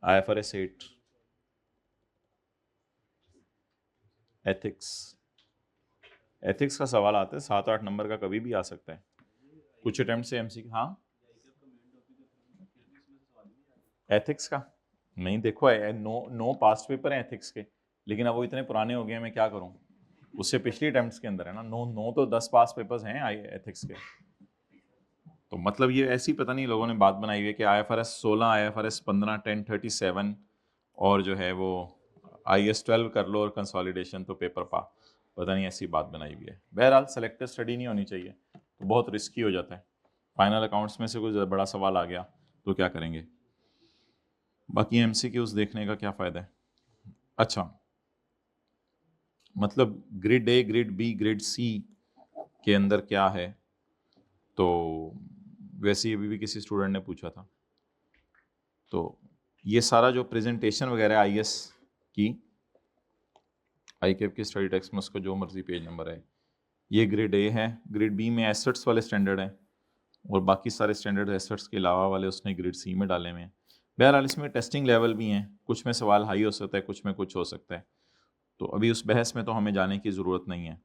IFRS 8 एथिक्स, एथिक्स का सवाल आता है 7-8 नंबर का, कभी भी आ सकता है, कुछ अटेम्प्ट से MC। हाँ एथिक्स का नहीं, देखो नो पास्ट पेपर है एथिक्स के, लेकिन अब वो इतने पुराने हो गए, मैं क्या करूं, उससे पिछली अटेम्प्ट्स के अंदर है ना, नो तो 10 पास पेपर्स हैं एथिक्स के, तो मतलब ये ऐसी पता नहीं लोगों ने बात बनाई हुई है कि IFRS 16, IFRS 15, 1037 और जो है वो IAS 12 कर लो और कंसोलिडेशन तो पेपर पा, पता नहीं ऐसी बात बनाई हुई है। बहरहाल सेलेक्टिव स्टडी नहीं होनी चाहिए, तो बहुत रिस्की हो जाता है, फाइनल अकाउंट्स में से कोई बड़ा सवाल आ गया तो क्या करेंगे, बाकी MCQs देखने का क्या फ़ायदा है। अच्छा मतलब grid A, grid B, grid C के अंदर क्या है, तो वैसे ही अभी भी किसी स्टूडेंट ने पूछा था, तो ये सारा जो प्रेजेंटेशन वगैरह IAS की, ICAP की स्टडी टेक्स्ट में उसका जो मर्जी पेज नंबर है, ये ग्रिड A है, ग्रिड B में एसेट्स वाले स्टैंडर्ड हैं और बाकी सारे स्टैंडर्ड एसेट्स के अलावा वाले उसने ग्रिड C में डाले हुए हैं। बहरहाल इसमें टेस्टिंग लेवल भी हैं, कुछ में सवाल हाई हो सकता है, कुछ में कुछ हो सकता है, तो अभी उस बहस में तो हमें जाने की ज़रूरत नहीं है।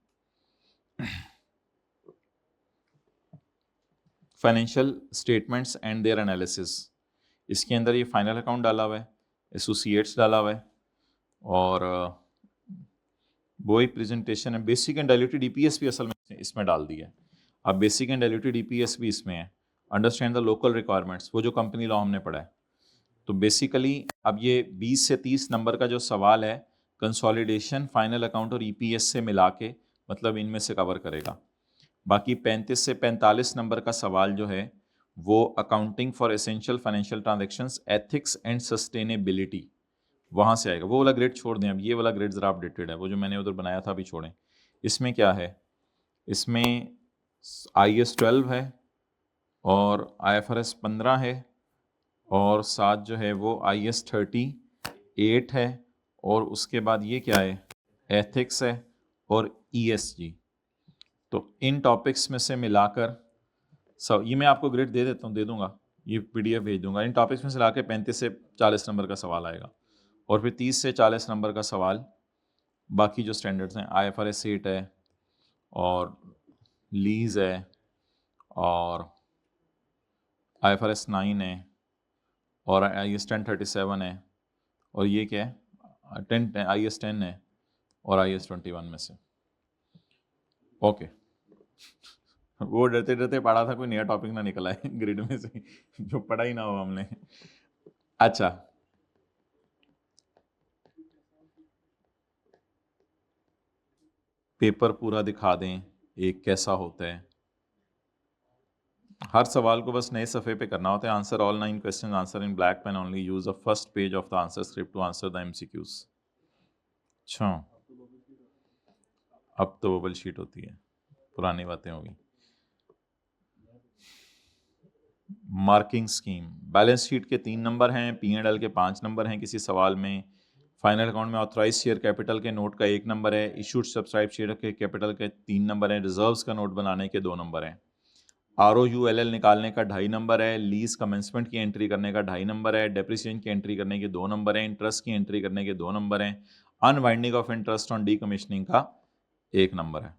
Financial statements and their analysis, इसके अंदर ये फाइनल अकाउंट डाला हुआ है, एसोसिएट्स डाला हुआ है, और वो एक प्रेजेंटेशन है, बेसिक एंड डाइल्यूटेड EPS भी असल में इसमें डाल दिया है। अब बेसिक एंड डाइल्यूटेड EPS भी इसमें है, अंडरस्टैंड द लोकल रिक्वायरमेंट्स, वो जो कंपनी लॉ हमने पढ़ा है, तो बेसिकली अब ये 20 से 30 नंबर का जो सवाल है कंसोलिडेशन, फाइनल अकाउंट और EPS से मिला के, मतलब इनमें से कवर करेगा। बाकी 35 से 45 नंबर का सवाल जो है वो accounting for essential financial transactions, ethics and sustainability, वहाँ से आएगा। वो वाला ग्रेड छोड़ दें, अब ये वाला ग्रेड ज़रा अपडेटेड है, वो जो मैंने उधर बनाया था अभी छोड़ें। इसमें क्या है, इसमें IAS 12 है और IFRS 15 है और साथ जो है वो IAS 38 है, और उसके बाद ये क्या है, एथिक्स है और ESG। तो इन टॉपिक्स में से मिलाकर सब, ये मैं आपको ग्रेड दे देता हूँ, दे दूंगा, ये PDF भेज दूंगा, इन टॉपिक्स में से लाके 35 से 40 नंबर का सवाल आएगा, और फिर 30 से 40 नंबर का सवाल बाकी जो स्टैंडर्ड्स हैं, IFRS 8 है और लीज है और IFRS 9 है और IAS 1037 है, और ये क्या है 10 IAS 10 है और IAS 21 में से। ओके वो डरते डरते पढ़ा था, कोई नया टॉपिक ना निकला है ग्रिड में से जो पढ़ा ही ना हो हमने। अच्छा पेपर पूरा दिखा दें एक कैसा होता है, हर सवाल को बस नए सफ़े पे करना होता है। Answer all 9 question, answer in black pen only, use the first page of the answer script to answer the MCQs। अच्छा अब तो बबल शीट होती है, पुरानी बातें होगी। मार्किंग स्कीम, बैलेंस शीट के 3 नंबर हैं, P&L के 5 नंबर हैं किसी सवाल में, फाइनल अकाउंट में ऑथराइज शेयर कैपिटल के नोट का 1 नंबर है, इशूड सब्सक्राइब शेयर के कैपिटल के 3 नंबर हैं, रिजर्व्स का नोट बनाने के 2 नंबर हैं, ROULL निकालने का 2.5 नंबर है, लीज कमेंसमेंट की एंट्री करने का 2.5 नंबर है, डेप्रिसिएशन की एंट्री करने के 2 नंबर हैं, इंटरेस्ट की एंट्री करने के 2 नंबर हैं, unwinding of interest on decommissioning का 1 नंबर है।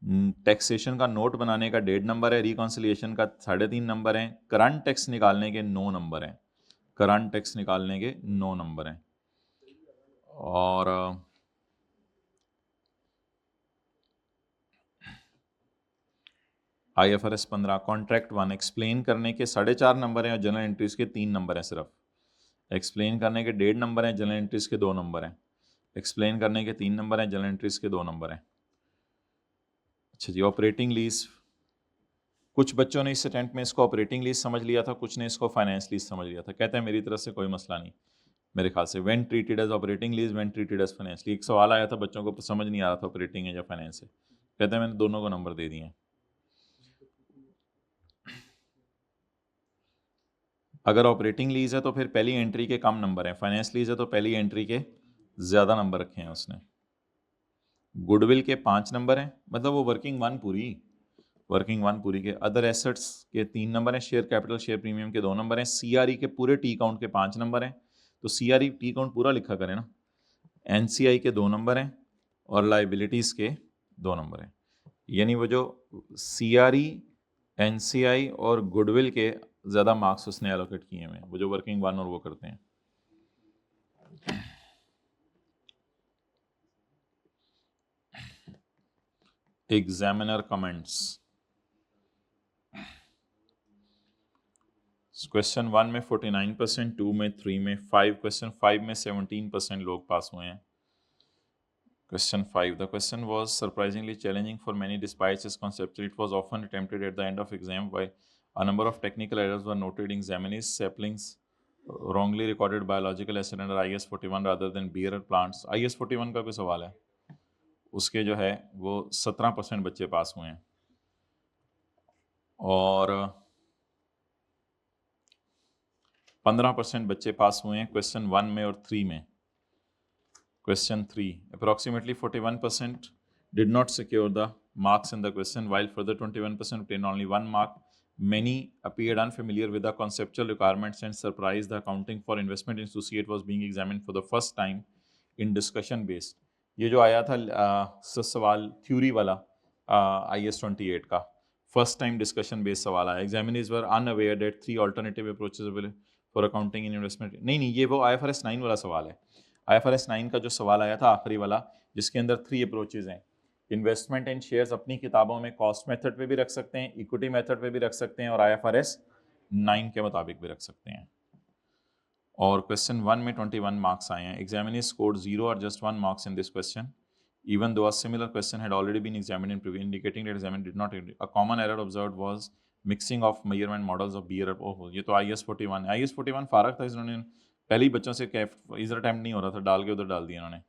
टैक्सेशन का नोट बनाने का 1.5 नंबर है, रिकॉन्सिलिएशन का 3.5 नंबर है, करंट टैक्स निकालने के 9 नंबर हैं, करंट टैक्स निकालने के 9 नंबर हैं। और IFRS 15 कॉन्ट्रैक्ट 1 एक्सप्लेन करने के 4.5 नंबर हैं और जनरल एंट्रीज के 3 नंबर हैं सिर्फ। एक्सप्लेन करने के 1.5 नंबर हैं, जनरल एंट्रीज के 2 नंबर हैं। एक्सप्लेन करने के 3 नंबर हैं, जनरल एंट्रीज के 2 नंबर हैं। अच्छा जी, ऑपरेटिंग लीज, कुछ बच्चों ने इस अटेम्प्ट में इसको ऑपरेटिंग लीज समझ लिया था, कुछ ने इसको फाइनेंस लीज समझ लिया था। कहते हैं मेरी तरफ से कोई मसला नहीं, मेरे ख्याल से when treated as operating lease, when treated as finance lease. एक सवाल आया था, बच्चों को समझ नहीं आ रहा था ऑपरेटिंग है या फाइनेंस है। कहते हैं मैंने दोनों को नंबर दे दिए हैं। अगर ऑपरेटिंग लीज है तो फिर पहली एंट्री के कम नंबर हैं, फाइनेंस लीज है तो पहली एंट्री के ज़्यादा नंबर रखे हैं उसने। गुडविल के 5 नंबर हैं, मतलब वो वर्किंग वन पूरी के। अदर एसेट्स के 3 नंबर हैं, शेयर कैपिटल शेयर प्रीमियम के 2 नंबर हैं, CRE के पूरे टी काउंट के 5 नंबर हैं। तो CRE टी काउंट पूरा लिखा करें ना। NCI के 2 नंबर हैं और लाइबिलिटीज़ के 2 नंबर हैं। यानी वो जो CRE, NCI और गुडविल के ज़्यादा मार्क्स उसने एलोकेट किए हुए हैं, वो जो वर्किंग वन और वो करते हैं। एग्जामिनर कमेंट्स, क्वेश्चन 1 में 49%, 2 में 3 में 5, क्वेश्चन 5 में 17% लोग पास हुए हैं। Question 5. The question was surprisingly challenging for many despite its conceptual. It was often attempted at the end of exam why a number of technical errors were noted. Examinees saplings wrongly recorded biological acid under IS 41 rather than bearer plants. IS 41 का कोई सवाल है, उसके जो है वो 17% बच्चे पास हुए हैं और 15% बच्चे पास हुए हैं क्वेश्चन 1 में और 3 में। Question 3. Approximately 41% did not secure the marks in the question, while further 21% obtained only 1 mark. Many appeared unfamiliar with the conceptual requirements and surprised the accounting for investment in associate was being examined for the first time in discussion based. ये जो आया था सवाल theory वाला IS 28 का first time discussion based सवाल आया। Examiners were unaware that 3 alternative approaches available for accounting in investment. नहीं, ये वो IFRS 9 वाला सवाल है। IFRS 9 का जो सवाल आया था आखिरी वाला, जिसके अंदर 3 अप्रोचेज हैं। इन्वेस्टमेंट इन शेयर्स अपनी किताबों में कॉस्ट मेथड पे भी रख सकते हैं, इक्विटी मेथड पे भी रख सकते हैं और IFRS 9 के मुताबिक भी रख सकते हैं। और क्वेश्चन 1 में 21 मार्क्स आए हैं। एग्जामिनर स्कोर्ड 0 और just 1 marks in this question even though a similar question had already been examined in previous, indicating that examiner did not agree. A common error observed was mixing of measurement models of beer। ओहो, ये तो IS 41 है। IS 41 फारग था, इन्होंने पहले ही बच्चों से इधर अटैम्प्ट नहीं हो रहा था, डाल के उधर डाल दिया इन्होंने।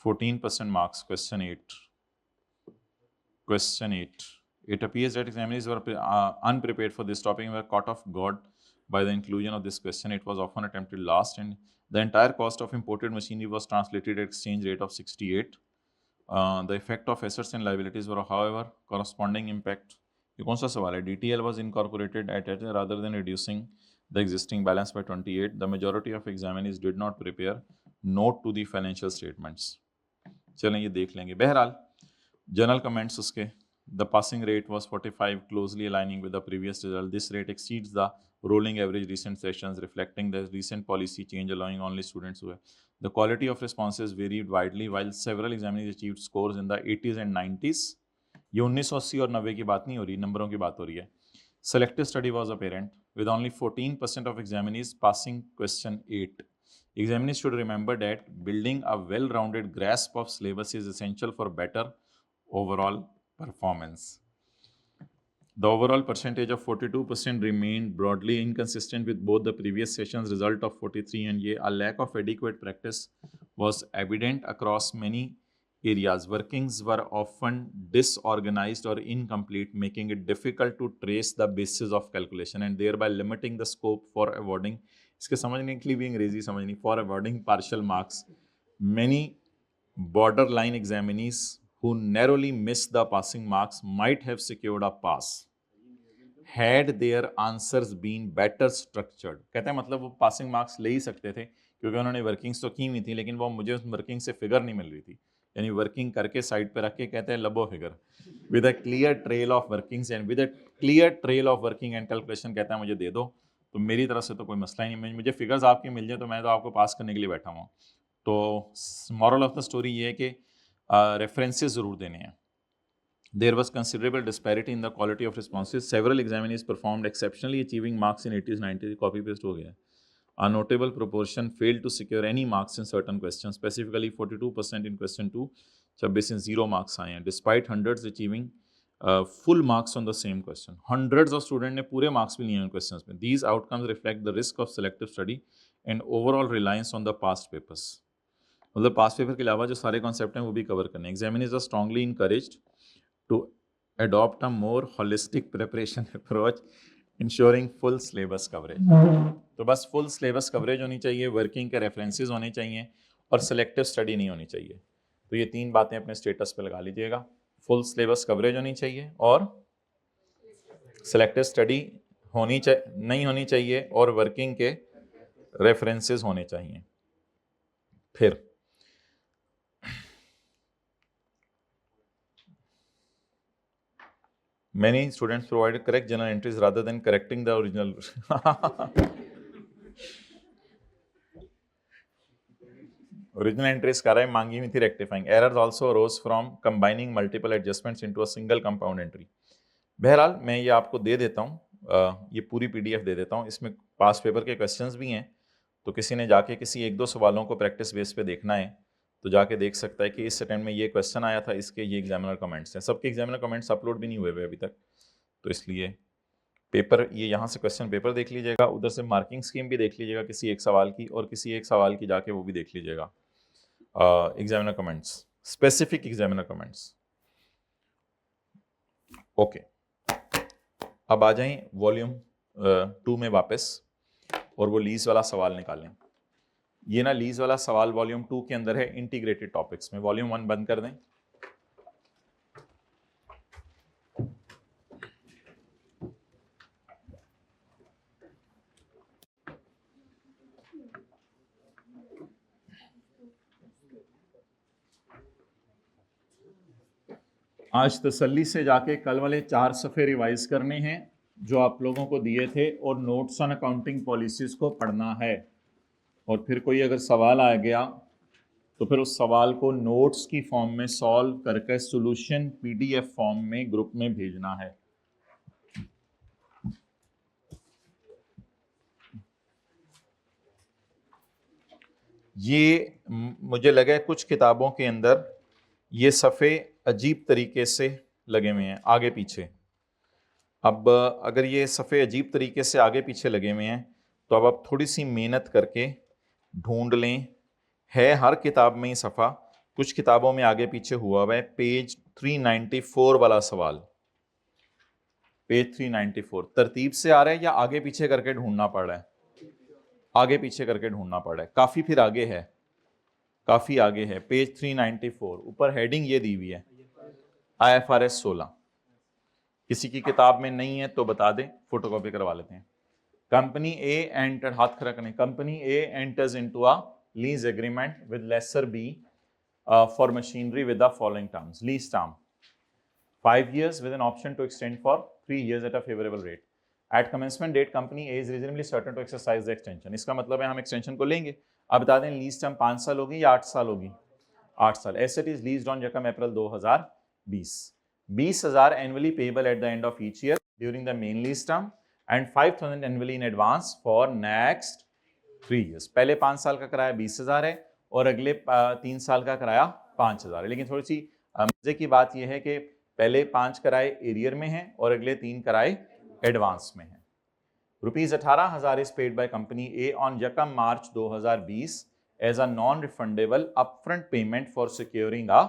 14% marks, question 8. Question 8. It appears that examiners were unprepared for this topic and were caught off guard by the inclusion of this question. It was often attempted last and the entire cost of imported machinery was translated at exchange rate of 68. The effect of assets and liabilities were, however, corresponding impact. ये कौन सा सवाल है? DTL was incorporated at it rather than reducing the existing balance by 28. The majority of examinees did not prepare note to the financial statements. चलें ये देख लेंगे। बहरहाल जनरल कमेंट्स उसके, the passing rate was 45, closely aligning with the previous result. This rate exceeds the rolling average recent sessions, reflecting the recent policy change allowing only students who have. The quality of responses varied widely, while several examinees achieved scores in the 80s and 90s. ये 1980 और 90 की बात नहीं हो रही, नंबरों की बात हो रही है। Selective study was apparent, with only 14% of examinees passing question 8. Examinees should remember that building a well-rounded grasp of syllabus is essential for better overall performance. The overall percentage of 42% remained broadly inconsistent with both the previous session's result of 43 and a lack of adequate practice was evident across many areas. Workings were often disorganized or incomplete, making it difficult to trace the basis of calculation and thereby limiting the scope for awarding. इसके समझने के लिए भी अंग्रेजी समझनी, for awarding partial marks. Many borderline examinees who narrowly missed the passing marks might have secured a pass had their answers been better structured. कहते हैं मतलब वो पासिंग मार्क्स ले ही सकते थे क्योंकि उन्होंने वर्किंग्स तो की हुई थी, लेकिन वो मुझे उस वर्किंग से फिगर नहीं मिल रही थी। यानी वर्किंग करके साइड पे रख के कहते हैं लबो figure, with a clear trail of workings and with a clear trail of working and calculation कहता है मुझे दे दो, तो मेरी तरफ से तो कोई मसला ही नहीं, मुझे फिगर्स आपके मिल जाए तो मैं तो आपको पास करने के लिए बैठा हूँ। तो मॉरल ऑफ द स्टोरी ये है कि रेफरेंसेस ज़रूर देने हैं। There was considerable disparity in the quality of responses. Several examinees performed exceptionally, achieving marks in 80s, 90s. Copy paste हो गया। A notable proportion failed to secure any marks in certain questions. Specifically, 42% in question 2, 26 in 0 marks आए हैं. Despite hundreds achieving full marks on the same question. Hundreds of students ने पूरे marks भी लिए हैं questions में. These outcomes reflect the risk of selective study and overall reliance on the past papers. मतलब past paper के अलावा जो सारे कॉन्सेप्ट हैं वो भी कवर करने। Examiners are strongly encouraged to adopt a more holistic preparation approach, ensuring full syllabus coverage. तो बस full syllabus coverage होनी चाहिए, वर्किंग के रेफरेंसेस होने चाहिए और सेलेक्टिव स्टडी नहीं होनी चाहिए। तो ये 3 बातें अपने स्टेटस पे लगा लीजिएगा, फुल सिलेबस कवरेज होनी चाहिए और सेलेक्टिव स्टडी नहीं होनी चाहिए और वर्किंग के रेफरेंसेस होने चाहिए। फिर many students provided correct journal entries rather than correcting the original. Original entries कर रहे मांगी हुई थी rectifying. Errors also arose from combining multiple adjustments into a single compound entry. बहरहाल मैं ये आपको दे देता हूँ, ये पूरी PDF दे देता हूँ, इसमें पास पेपर के क्वेश्चंस भी हैं, तो किसी ने जाके किसी 1-2 सवालों को प्रैक्टिस बेस पे देखना है तो जाके देख सकता है कि इस अटेम्प्ट में ये क्वेश्चन आया था, इसके ये एग्जामिनर कमेंट्स हैं। सबके एग्जामिनर कमेंट्स अपलोड भी नहीं हुए हुए अभी तक, तो इसलिए पेपर ये यहाँ से क्वेश्चन पेपर देख लीजिएगा, उधर से मार्किंग स्कीम भी देख लीजिएगा किसी एक सवाल की, और किसी एक सवाल की जाके वो भी देख लीजिएगा examiner comments, specific examiner comments. Okay, अब आ जाएं वॉल्यूम 2 में वापस और वो लीज वाला सवाल निकालें। ये ना लीज वाला सवाल वॉल्यूम 2 के अंदर है, इंटीग्रेटेड टॉपिक्स में। वॉल्यूम 1 बंद कर दें। आज तसल्ली से जाके कल वाले 4 सफ़े रिवाइज करने हैं जो आप लोगों को दिए थे, और नोट्स ऑन अकाउंटिंग पॉलिसीज़ को पढ़ना है। और फिर कोई अगर सवाल आ गया तो फिर उस सवाल को नोट्स की फॉर्म में सॉल्व करके सॉल्यूशन PDF फॉर्म में ग्रुप में भेजना है। ये मुझे लगा कुछ किताबों के अंदर ये सफ़े अजीब तरीके से लगे हुए हैं आगे पीछे। अब अगर ये सफ़े अजीब तरीके से आगे पीछे लगे हुए हैं तो अब आप थोड़ी सी मेहनत करके ढूंढ लें। है हर किताब में ही सफ़ा, कुछ किताबों में आगे पीछे हुआ हुआ है। पेज 394 वाला सवाल, पेज 394 तरतीब से आ रहा है या आगे पीछे करके ढूंढना पड़ रहा है? आगे पीछे करके ढूंढना पड़ रहा है, काफ़ी फिर आगे है, काफ़ी आगे है। पेज 394 ऊपर हेडिंग ये दी हुई है IFRS 16। किसी की किताब में नहीं है तो बता दें, फोटोकॉपी करवा लेते हैं। कंपनी ए एंटर, हाथ खड़ा करें, company A enters into a lease agreement with lessor B for machinery with the following terms. Lease term 5 years with an option to extend for 3 years at a favorable rate. At commencement date, company A is reasonably certain to exercise the extension. इसका मतलब है हम extension को लेंगे। अब बता दें lease term 5 साल होगी या 8 साल होगी? 8 साल। एसेट इज लीज्ड ऑन यकम अप्रैल 2020। 20,000 annually payable at the end of each year during the main lease term and 5,000 annually in advance for next 3 years. पहले 5 साल का किराया 20,000 है और अगले 3 साल का किराया 5,000 है। लेकिन थोड़ी सी मजे की बात यह है कि पहले 5 किराए एरियर में हैं और अगले 3 किराए एडवांस में हैं। ₹18,000 is paid by company A on यकम मार्च 2020 as a non-refundable upfront payment for securing a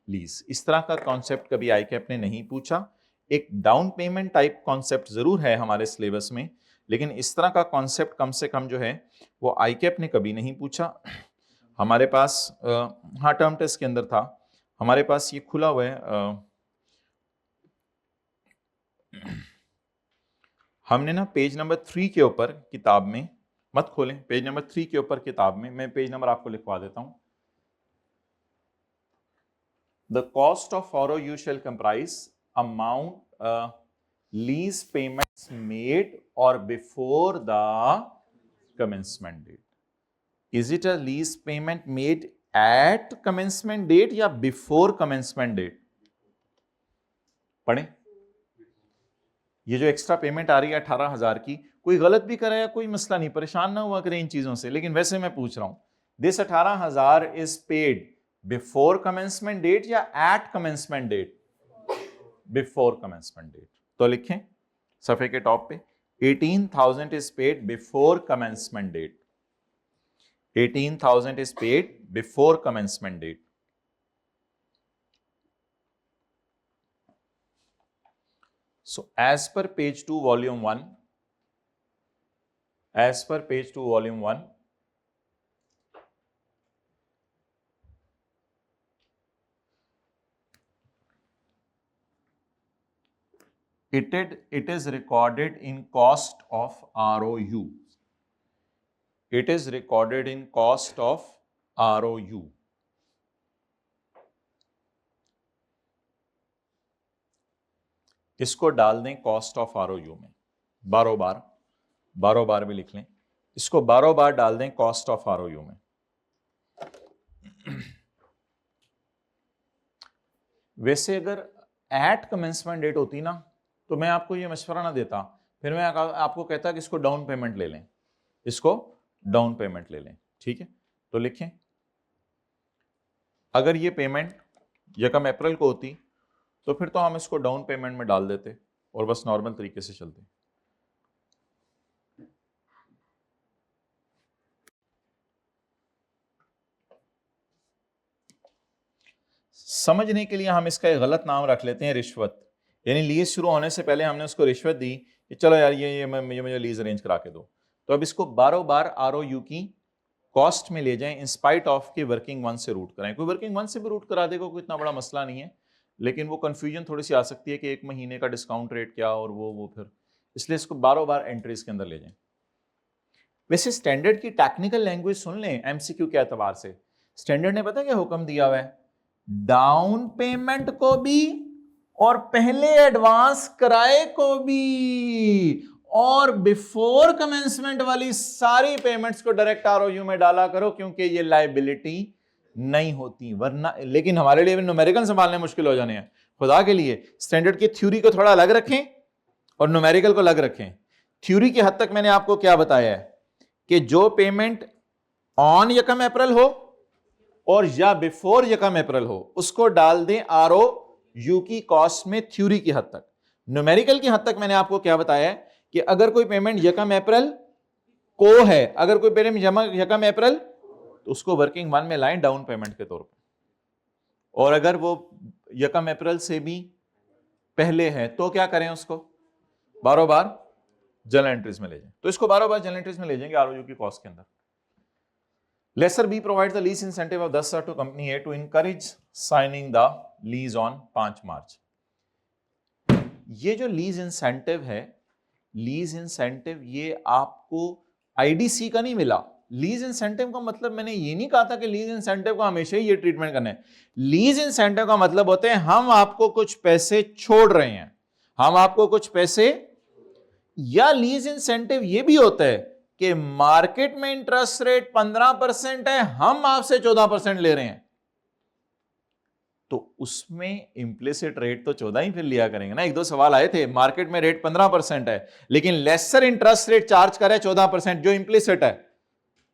lease. इस तरह का कॉन्सेप्ट कभी ICAP ने नहीं पूछा। एक डाउन पेमेंट टाइप कॉन्सेप्ट जरूर है हमारे सिलेबस में, लेकिन इस तरह का कॉन्सेप्ट कम से कम जो है वो ICAP ने कभी नहीं पूछा। हमारे पास हाँ टर्म टेस्ट के अंदर था, हमारे पास ये खुला हुआ है। हमने ना पेज नंबर 3 के ऊपर किताब में, मत खोलें, पेज नंबर 3 के ऊपर किताब में, मैं पेज नंबर आपको लिखवा देता हूं। The cost of ROU shall comprise amount lease payments made or before the commencement date. Is it a lease payment made at commencement date या before commencement date? पढ़ें। ये जो एक्स्ट्रा पेमेंट आ रही है 18,000 की, कोई गलत भी करे या कोई मसला नहीं, परेशान ना हुआ करें इन चीजों से, लेकिन वैसे मैं पूछ रहा हूं, this 18,000 is paid before commencement date या at commencement date? Before commencement date. तो लिखें सफे के टॉप पे 18,000 is paid before commencement date. 18,000 is paid before commencement date. So as per page 2 volume 1, it is recorded in cost of ROU. It is recorded in cost of ROU. इसको डाल दें cost of ROU में, बारो बार भी लिख लें, इसको बारो बार डाल दें कॉस्ट ऑफ ROU में। वैसे अगर एट कमेंसमेंट डेट होती ना तो मैं आपको ये मशवरा ना देता, फिर मैं आपको कहता कि इसको डाउन पेमेंट ले लें, इसको डाउन पेमेंट ले लें। ठीक है, तो लिखें अगर ये पेमेंट 1 अप्रैल को होती तो फिर तो हम इसको डाउन पेमेंट में डाल देते और बस नॉर्मल तरीके से चलते। समझने के लिए हम इसका एक गलत नाम रख लेते हैं रिश्वत, यानी लीज शुरू होने से पहले हमने उसको रिश्वत दी कि चलो यार ये मुझे लीज अरेंज करा के दो, तो अब इसको बारों बार ROU की कॉस्ट में ले जाएं इंस्पाइट ऑफ के वर्किंग वन से रूट कराएं। कोई वर्किंग वन से भी रूट करा देगा, कोई इतना बड़ा मसला नहीं है, लेकिन वो कंफ्यूजन थोड़ी सी आ सकती है कि 1 महीने का डिस्काउंट रेट क्या और वो फिर, इसलिए इसको बारों बार एंट्रीज के अंदर ले जाएं। वैसे स्टैंडर्ड की टेक्निकल लैंग्वेज सुन लें MCQ के एतबार से। स्टैंडर्ड ने पता क्या हुक्म दिया हुआ है, डाउन पेमेंट को भी और पहले एडवांस किराए को भी और बिफोर कमेंसमेंट वाली सारी पेमेंट्स को डायरेक्ट ROU में डाला करो, क्योंकि ये लायबिलिटी नहीं होती वरना। लेकिन हमारे लिए न्यूमेरिकल संभालने मुश्किल हो जाने हैं। खुदा के लिए स्टैंडर्ड की थ्योरी को थोड़ा अलग रखें और न्यूमेरिकल को अलग रखें। थ्योरी की हद तक मैंने आपको क्या बताया है कि जो पेमेंट ऑन 1 अप्रैल हो और या बिफोर 1 अप्रैल हो उसको डाल दें ROU की कॉस्ट में, थ्योरी की हद तक। न्यूमेरिकल की हद तक मैंने आपको क्या बताया है कि अगर कोई पेमेंट 1 अप्रैल को है, अगर कोई पेमेंट 1 अप्रैल तो उसको वर्किंग वन में लाएं डाउन पेमेंट के तौर पे, और अगर वो 1 अप्रैल से भी पहले है तो क्या करें, उसको बारों बार जर्नल एंट्रीज में ले जाएं। तो इसको बारों बार जर्नल एंट्रीज में ले जाएंगे ROU की कॉस्ट के अंदर। Lessor B provide the lease incentive of 10 to company A to encourage signing the lease on 5 March. ये जो लीज इंसेंटिव है, लीज इंसेंटिव ये आपको IDC का नहीं मिला। लीज इंसेंटिव का मतलब मैंने ये नहीं कहा था कि लीज इंसेंटिव को हमेशा ही ये ट्रीटमेंट करना है। लीज इंसेंटिव का मतलब होते हैं हम आपको कुछ पैसे छोड़ रहे हैं, हम आपको कुछ पैसे, या लीज इंसेंटिव ये भी होता है कि मार्केट में इंटरेस्ट रेट 15% है, हम आपसे 14% ले रहे हैं, तो उसमें इंप्लिसिट रेट तो 14 ही फिर लिया करेंगे ना। 1-2 सवाल आए थे, मार्केट में रेट 15% है लेकिन लेसर इंटरेस्ट रेट चार्ज करे 14% जो इंप्लिसिट है,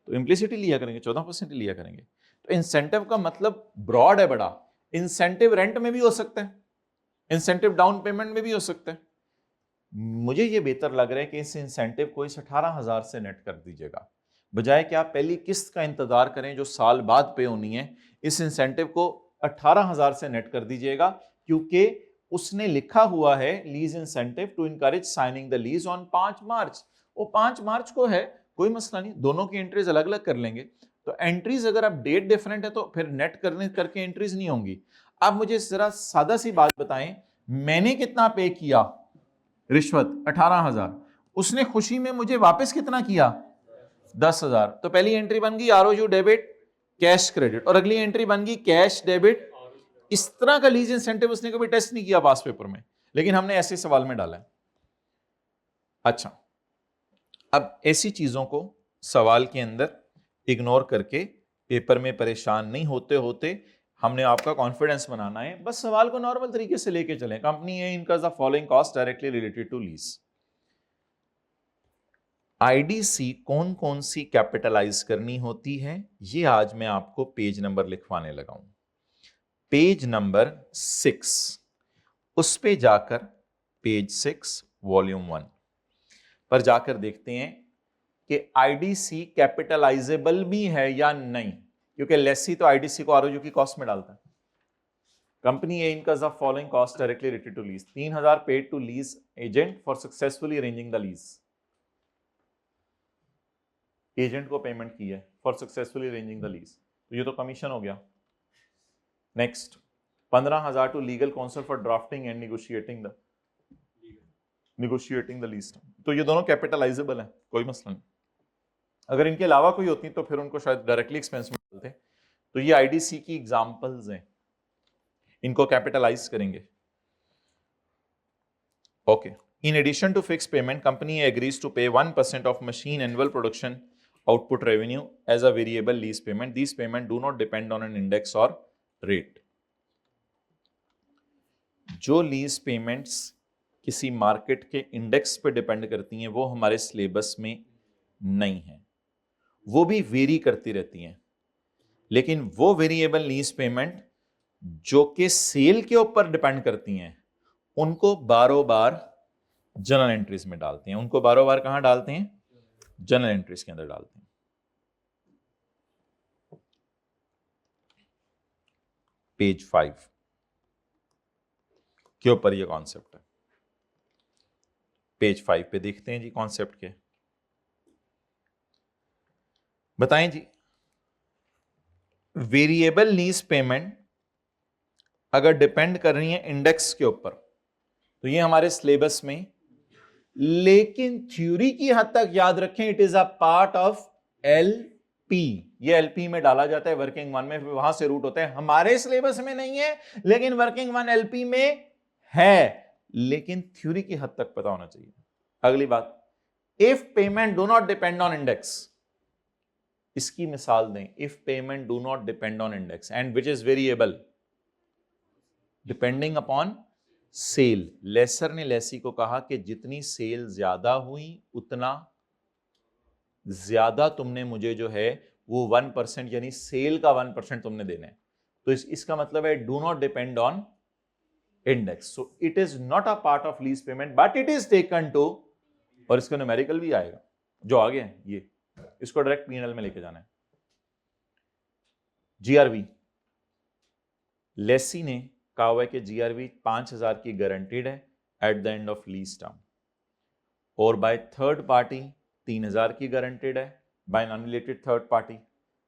तो इंप्लिसिट ही लिया करेंगे, 14% ही लिया करेंगे। तो इंसेंटिव का मतलब ब्रॉड है बड़ा। इंसेंटिव रेंट में भी हो सकता है, इंसेंटिव डाउन पेमेंट में भी हो सकता है। मुझे ये बेहतर लग रहा है कि इस इंसेंटिव को इस 18,000 से नेट कर दीजिएगा, बजाय कि आप पहली किस्त का इंतजार करें जो साल बाद पे होनी है। इस इंसेंटिव को 18,000 से नेट कर दीजिएगा, क्योंकि उसने लिखा हुआ है lease incentive to encourage signing the lease on 5 March. वो 5 मार्च को है, कोई मसला नहीं, दोनों की एंट्रीज अलग अलग कर लेंगे। तो एंट्रीज अगर आप डेट डिफरेंट है तो फिर नेट करके एंट्रीज नहीं होंगी। आप मुझे जरा सादा सी बात बताएं, मैंने कितना पे किया रिश्वत 18,000, उसने खुशी में मुझे वापस कितना किया 10,000। तो पहली एंट्री बन गई ROU डेबिट कैश क्रेडिट, और अगली एंट्री बन गई कैश डेबिट इस तरह का लीज इंसेंटिव उसने कभी टेस्ट नहीं किया पास पेपर में, लेकिन हमने ऐसे सवाल में डाला है। अच्छा, अब ऐसी चीजों को सवाल के अंदर इग्नोर करके पेपर में परेशान नहीं होते होते हमने आपका कॉन्फिडेंस बनाना है, बस सवाल को नॉर्मल तरीके से लेके चलें। कंपनी है incurs the following cost directly related to lease. IDC कौन कौन सी कैपिटलाइज करनी होती है, ये आज मैं आपको पेज नंबर लिखवाने लगा हूं। पेज नंबर 6, उस पे जाकर पेज 6 वॉल्यूम 1 पर जाकर देखते हैं कि आईडीसी कैपिटलाइजेबल भी है या नहीं, क्योंकि लेसी तो आईडीसी को आरओयू की कॉस्ट में डालता है। Company A incurs the following cost directly related to lease. 3000 paid to lease agent for successfully arranging the lease. Agent को पेमेंट की है for successfully arranging the lease, तो ये तो कमीशन हो गया। Next, 15,000 to legal counsel for drafting and negotiating the lease. तो ये दोनों कैपिटलाइजेबल है, कोई मसला नहीं। अगर इनके अलावा कोई होती तो फिर उनको शायद डायरेक्टली एक्सपेंस में डालते। तो ये आईडीसी की एग्जांपल्स हैं, इनको कैपिटलाइज करेंगे। Okay, in addition to fix payment company agrees to pay 1% of machine annual production output revenue as a variable lease payment. This payment do not depend on an index और rate. जो lease payments किसी market के index पे depend करती हैं वो हमारे syllabus में नहीं है, वो भी वेरी करती रहती हैं। लेकिन वो वेरिएबल लीज पेमेंट जो कि सेल के ऊपर डिपेंड करती हैं उनको बारों बार जनरल एंट्रीज में डालते हैं। उनको बारों बार कहां डालते हैं? जनरल एंट्रीज के अंदर डालते हैं। पेज 5 के ऊपर ये कॉन्सेप्ट है। पेज 5 पे देखते हैं जी कॉन्सेप्ट के। बताएं जी, वेरिएबल लीज पेमेंट अगर डिपेंड कर रही है इंडेक्स के ऊपर तो ये हमारे सिलेबस में, लेकिन थ्योरी की हद तक याद रखें it is a part of LP. ये एलपी में डाला जाता है, वर्किंग वन में, वहां से रूट होता है। हमारे सिलेबस में नहीं है लेकिन वर्किंग वन एलपी में है, लेकिन थ्योरी की हद तक पता होना चाहिए। अगली बात, if payment do not depend on index, इसकी मिसाल दें। If payment do not depend on index and which is variable depending upon sale. Lessor ने लेसी को कहा कि जितनी सेल ज्यादा हुई उतना ज्यादा तुमने मुझे जो है वो 1% यानी सेल का 1% तुमने देना है। तो इसका मतलब है do not depend on index, so it is not a part of lease payment but it is taken to, और इसका न्यूमेरिकल भी आएगा जो आगे है, ये इसको डायरेक्ट P&L में लेके जाना है। जीआरवी, लेसी ने कहा हुआ है कि जीआरवी 5,000 की गारंटीड है at the end of lease term, और बाय थर्ड पार्टी 3,000 की गारंटीड है by non related third party.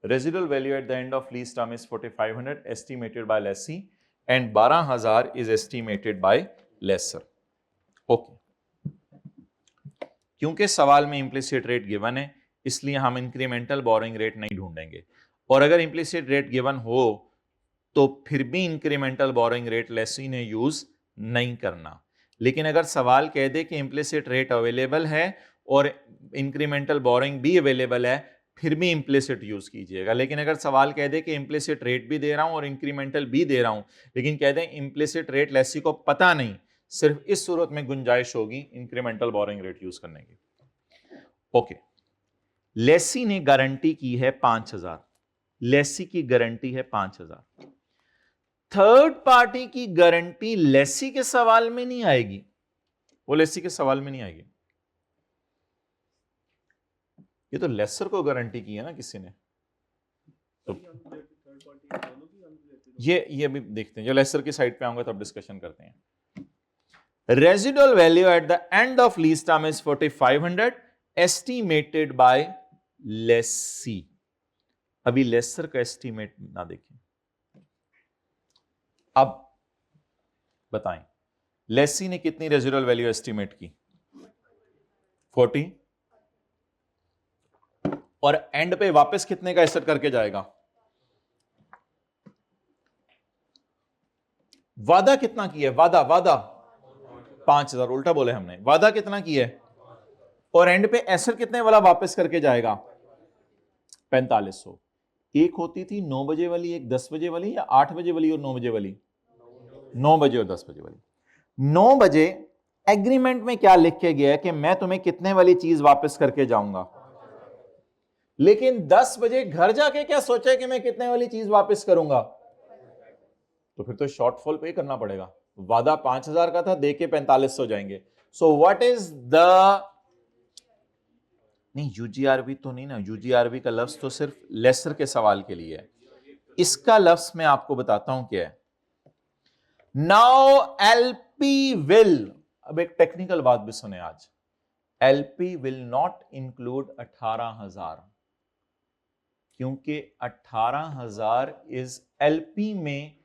Residual value at the end of lease term is 4,500 estimated by lessee and 12,000 is estimated by lessor. Okay, क्योंकि सवाल में implicit rate given है इसलिए हम incremental borrowing rate नहीं ढूंढेंगे, और अगर इंप्लिसिट रेट गिवन हो तो फिर भी इंक्रीमेंटल बोरोइंग रेट लेसी ने यूज नहीं करना। लेकिन अगर सवाल कह दे कि इंप्लिसिट रेट अवेलेबल है और इंक्रीमेंटल बोरोइंग भी अवेलेबल है, फिर भी इंप्लिसिट यूज कीजिएगा। लेकिन अगर सवाल कह दे कि इंप्लिसिट रेट भी दे रहा हूं और इंक्रीमेंटल भी दे रहा हूं, लेकिन कह दें इंप्लिसिट रेट लेसी को पता नहीं, सिर्फ इस सूरत में गुंजाइश होगी इंक्रीमेंटल बोरोइंग रेट यूज करने की। ओके, लेसी ने गारंटी की है 5,000, लेसी की गारंटी है 5,000। थर्ड पार्टी की गारंटी लेसी के सवाल में नहीं आएगी, वो लेसी के सवाल में नहीं आएगी। ये तो लेसर को गारंटी की है ना किसी ने, तो ये भी देखते हैं, जो लेसर की साइड पे आऊंगा तब डिस्कशन करते हैं। Residual value at the end of lease term is 4,500 estimated by lessee. अभी लेसर का एस्टिमेट ना देखें, अब बताएं लेसी ने कितनी रेजिडुअल वैल्यू एस्टिमेट की? 40, और एंड पे वापस कितने का एसेट करके जाएगा? वादा कितना किया है? वादा वादा 5,000, उल्टा बोले हमने, वादा कितना किया है? और एंड पे एसेट कितने वाला वापस करके जाएगा? 4500। एक होती थी 9 बजे वाली, एक 10 बजे वाली, या 8 बजे वाली और 9 बजे वाली? 9 बजे और 10 बजे वाली। 9 बजे एग्रीमेंट में क्या लिख के गया है कि मैं तुम्हें कितने वाली चीज वापस करके जाऊंगा, लेकिन 10 बजे घर जाके क्या सोचा है कि मैं कितने वाली चीज वापस करूंगा? तो फिर तो शॉर्टफॉल पे करना पड़ेगा। वादा 5,000 का था, दे के 4500 जाएंगे। सो व्हाट इज द, नहीं यूजीआरबी तो नहीं ना, यूजीआरबी का लफ्ज तो सिर्फ लेसर के सवाल के लिए है। इसका लफ्ज मैं आपको बताता हूं क्या है। नाउ एलपी विल, अब एक टेक्निकल बात भी सुने आज, एलपी विल नॉट इंक्लूड 18,000, क्योंकि 18,000 इज एलपी में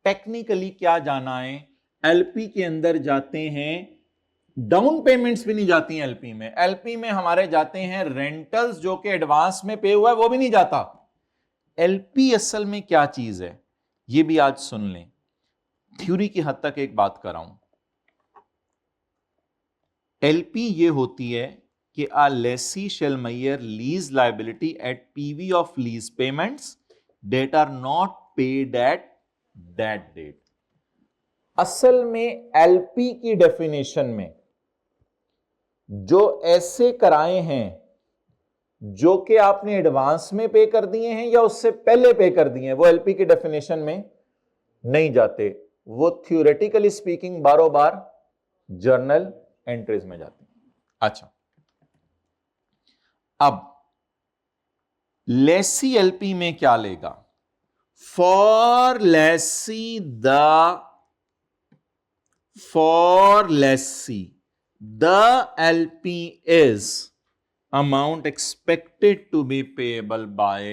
टेक्निकली क्या जाना है, एलपी के अंदर जाते हैं डाउन पेमेंट्स भी नहीं जाती हैं एलपी में। एलपी में हमारे जाते हैं रेंटल्स, जो कि एडवांस में पे हुआ है वो भी नहीं जाता। एलपी असल में क्या चीज है ये भी आज सुन लें। थ्योरी की हद तक एक बात कर रहा हूं। एलपी ये होती है कि a lessee shall measure lease liability at PV of lease payments that are not paid at that date। असल में एलपी की डेफिनेशन में जो ऐसे कराए हैं जो कि आपने एडवांस में पे कर दिए हैं या उससे पहले पे कर दिए हैं, वो एलपी की डेफिनेशन में नहीं जाते। वो थ्योरेटिकली स्पीकिंग बारों बार जर्नल एंट्रीज में जाते हैं। अच्छा, अब लेसी एलपी में क्या लेगा? For lessee the LP is amount expected to be payable by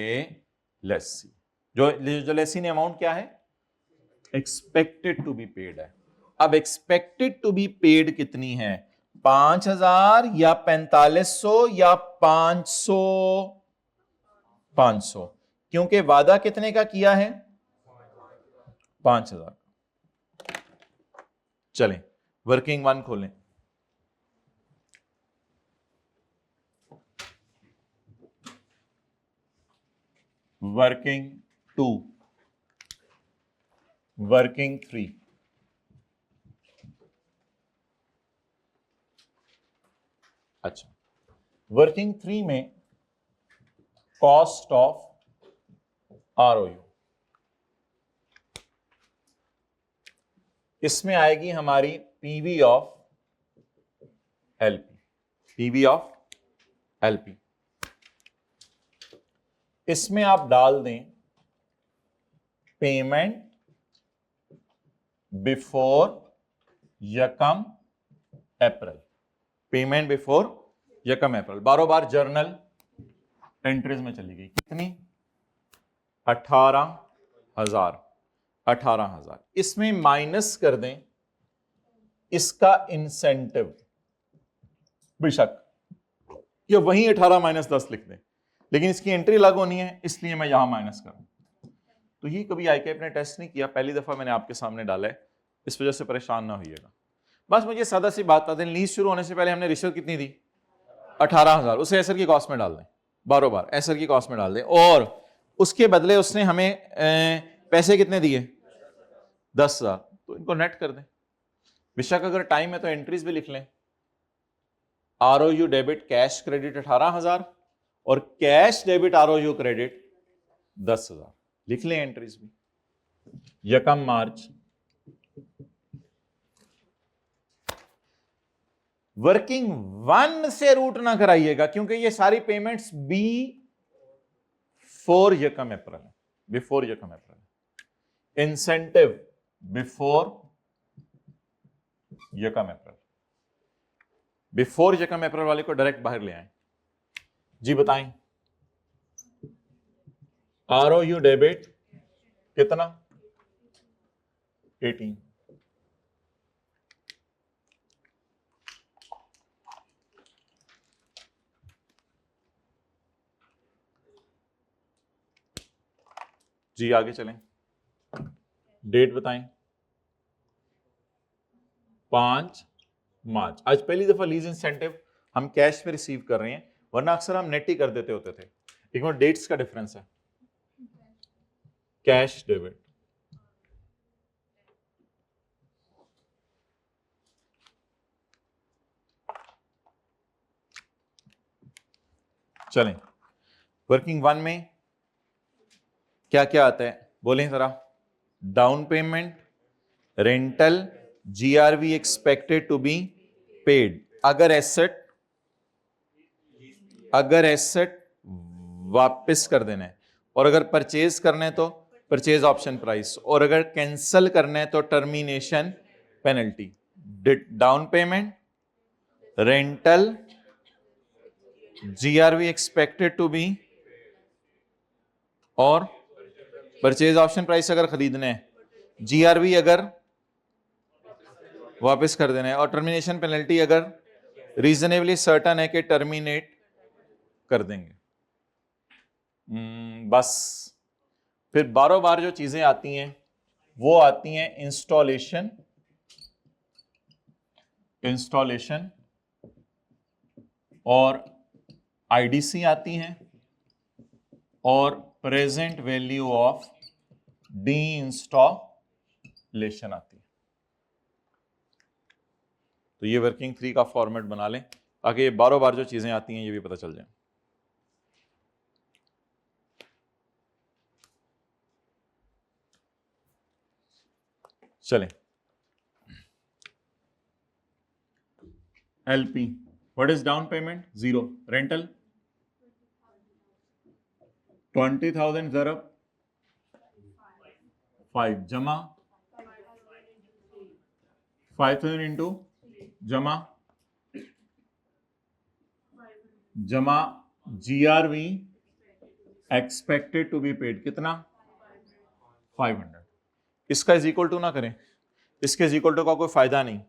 lessee. जो लेसी ने अमाउंट क्या है? एक्सपेक्टेड टू बी पेड है। अब एक्सपेक्टेड टू बी पेड कितनी है? 5,000 या 4500 या 500? 500, क्योंकि वादा कितने का किया है? 5,000। चलें वर्किंग 1 खोलें। Working 2, working 3। अच्छा, वर्किंग 3 में कॉस्ट ऑफ आरओयू, इसमें आएगी हमारी PV of LP, PV of LP. इसमें आप डाल दें पेमेंट बिफोर यकम अप्रैल, पेमेंट बिफोर यकम अप्रैल। बारों बार जर्नल एंट्रीज में चली गई। कितनी? 18,000। 18,000 इसमें माइनस कर दें इसका इंसेंटिव, बेशक ये वही 18 माइनस 10 लिख दें, लेकिन इसकी एंट्री अलग होनी है, इसलिए मैं यहां माइनस करूं। तो ये कभी आईकेप ने टेस्ट नहीं किया, पहली दफा मैंने आपके सामने डाला है, इस वजह से परेशान ना होइएगा। बस मुझे सादा सी बात बता दें, लीज शुरू होने से पहले हमने रिश्वत कितनी दी? 18,000। उसे एसर की कॉस्ट में डाल दें, बारों बार एसर की कॉस्ट में डाल दें, और उसके बदले उसने हमें पैसे कितने दिए? 10,000। तो इनको नेट कर दें। बेशक अगर टाइम है तो एंट्रीज भी लिख लें। आरओयू डेबिट कैश क्रेडिट 18,000 और कैश डेबिट आरओयू क्रेडिट 10,000, लिख लें एंट्रीज भी। यकम मार्च, वर्किंग 1 से रूट ना कराइएगा क्योंकि ये सारी पेमेंट्स बी फोर यकम अप्रैल, बिफोर यकम अप्रैल। इंसेंटिव बिफोर यकम अप्रैल। बिफोर यकम अप्रैल वाले को डायरेक्ट बाहर ले आए। जी बताएं, आरओयू डेबिट कितना? 18। जी आगे चलें, डेट बताएं। 5 मार्च। आज पहली दफा लीज इंसेंटिव हम कैश में रिसीव कर रहे हैं, वरना अक्सर हम नेट ही कर देते होते थे। देखो डेट्स का डिफरेंस है, कैश डेबिट। चलें, वर्किंग वन में क्या क्या आता है बोलें जरा। Down payment, rental, GRV expected to be paid. अगर एसेट वापस कर देना है, और अगर परचेज करना है तो परचेज ऑप्शन प्राइस, और अगर कैंसिल करना है तो termination penalty. Down payment, rental, GRV expected to be, और परचेज ऑप्शन प्राइस अगर खरीदना है, जीआरवी अगर वापस कर देना है, और टर्मिनेशन पेनल्टी अगर रीजनेबली सर्टन है कि टर्मिनेट कर देंगे। बस फिर बारों बार जो चीजें आती हैं वो आती हैं इंस्टॉलेशन और आईडीसी आती हैं, और present value of D installation आती है। तो ये वर्किंग 3 का फॉर्मेट बना लें ताकि बारों बार जो चीजें आती हैं ये भी पता चल जाए। चलें, LP, what is down payment? 0। Rental 20,000 ज़रब 5 जमा 5,000 इंटू जमा GRV expected to be paid कितना? 500। इसका इज इक्वल टू ना करें, इसके इज इक्वल टू का कोई फायदा नहीं,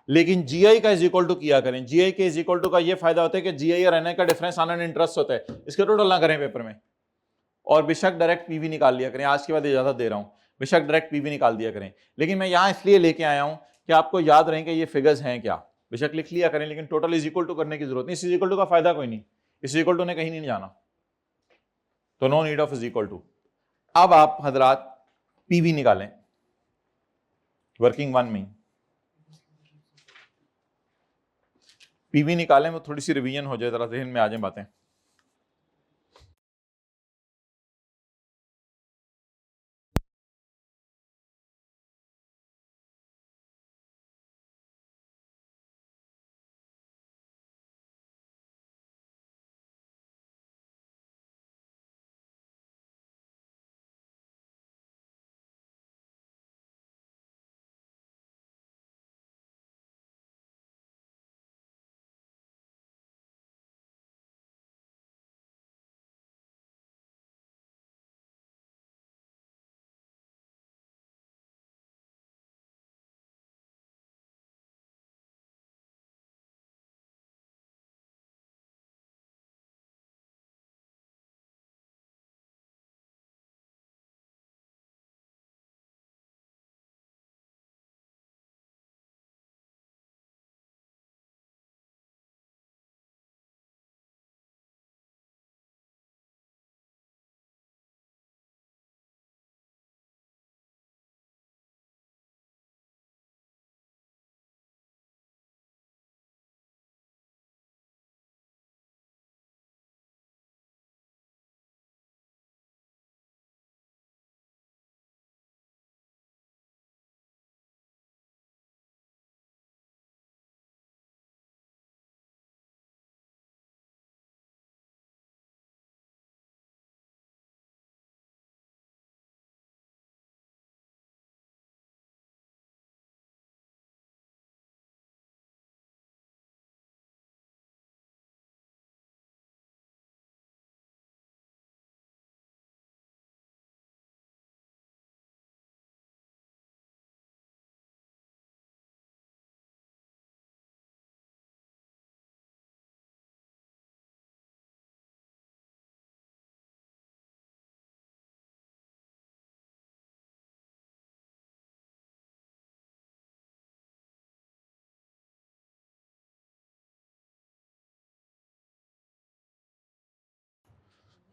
लेकिन जीआई का इज इक्वल टू किया करें। जीआई के इज इक्वल टू का ये फायदा होता है कि जीआई और एनआई का डिफरेंस आना इंटरेस्ट होता है, इसके टोटल ना करें पेपर में। और बेशक डायरेक्ट पीवी निकाल लिया करें, आज के बाद इजाजत दे रहा हूं, बेशक डायरेक्ट पीवी निकाल दिया करें, लेकिन मैं यहां इसलिए लेके आया हूं कि आपको याद रहे कि ये फिगर्स हैं क्या। बेशक लिख लिया करें, लेकिन टोटल इज इक्वल टू करने की जरूरत नहीं, इस इज इक्वल टू का फायदा कोई नहीं, इस इज इक्वल टू ने कहीं नहीं जाना, तो no need of is equal to. अब आप हजरात पीवी निकालें वर्किंग वन में, पीवी निकालें, वो थोड़ी सी रिवीजन हो जाए, जरा जहन में आ जाए बातें।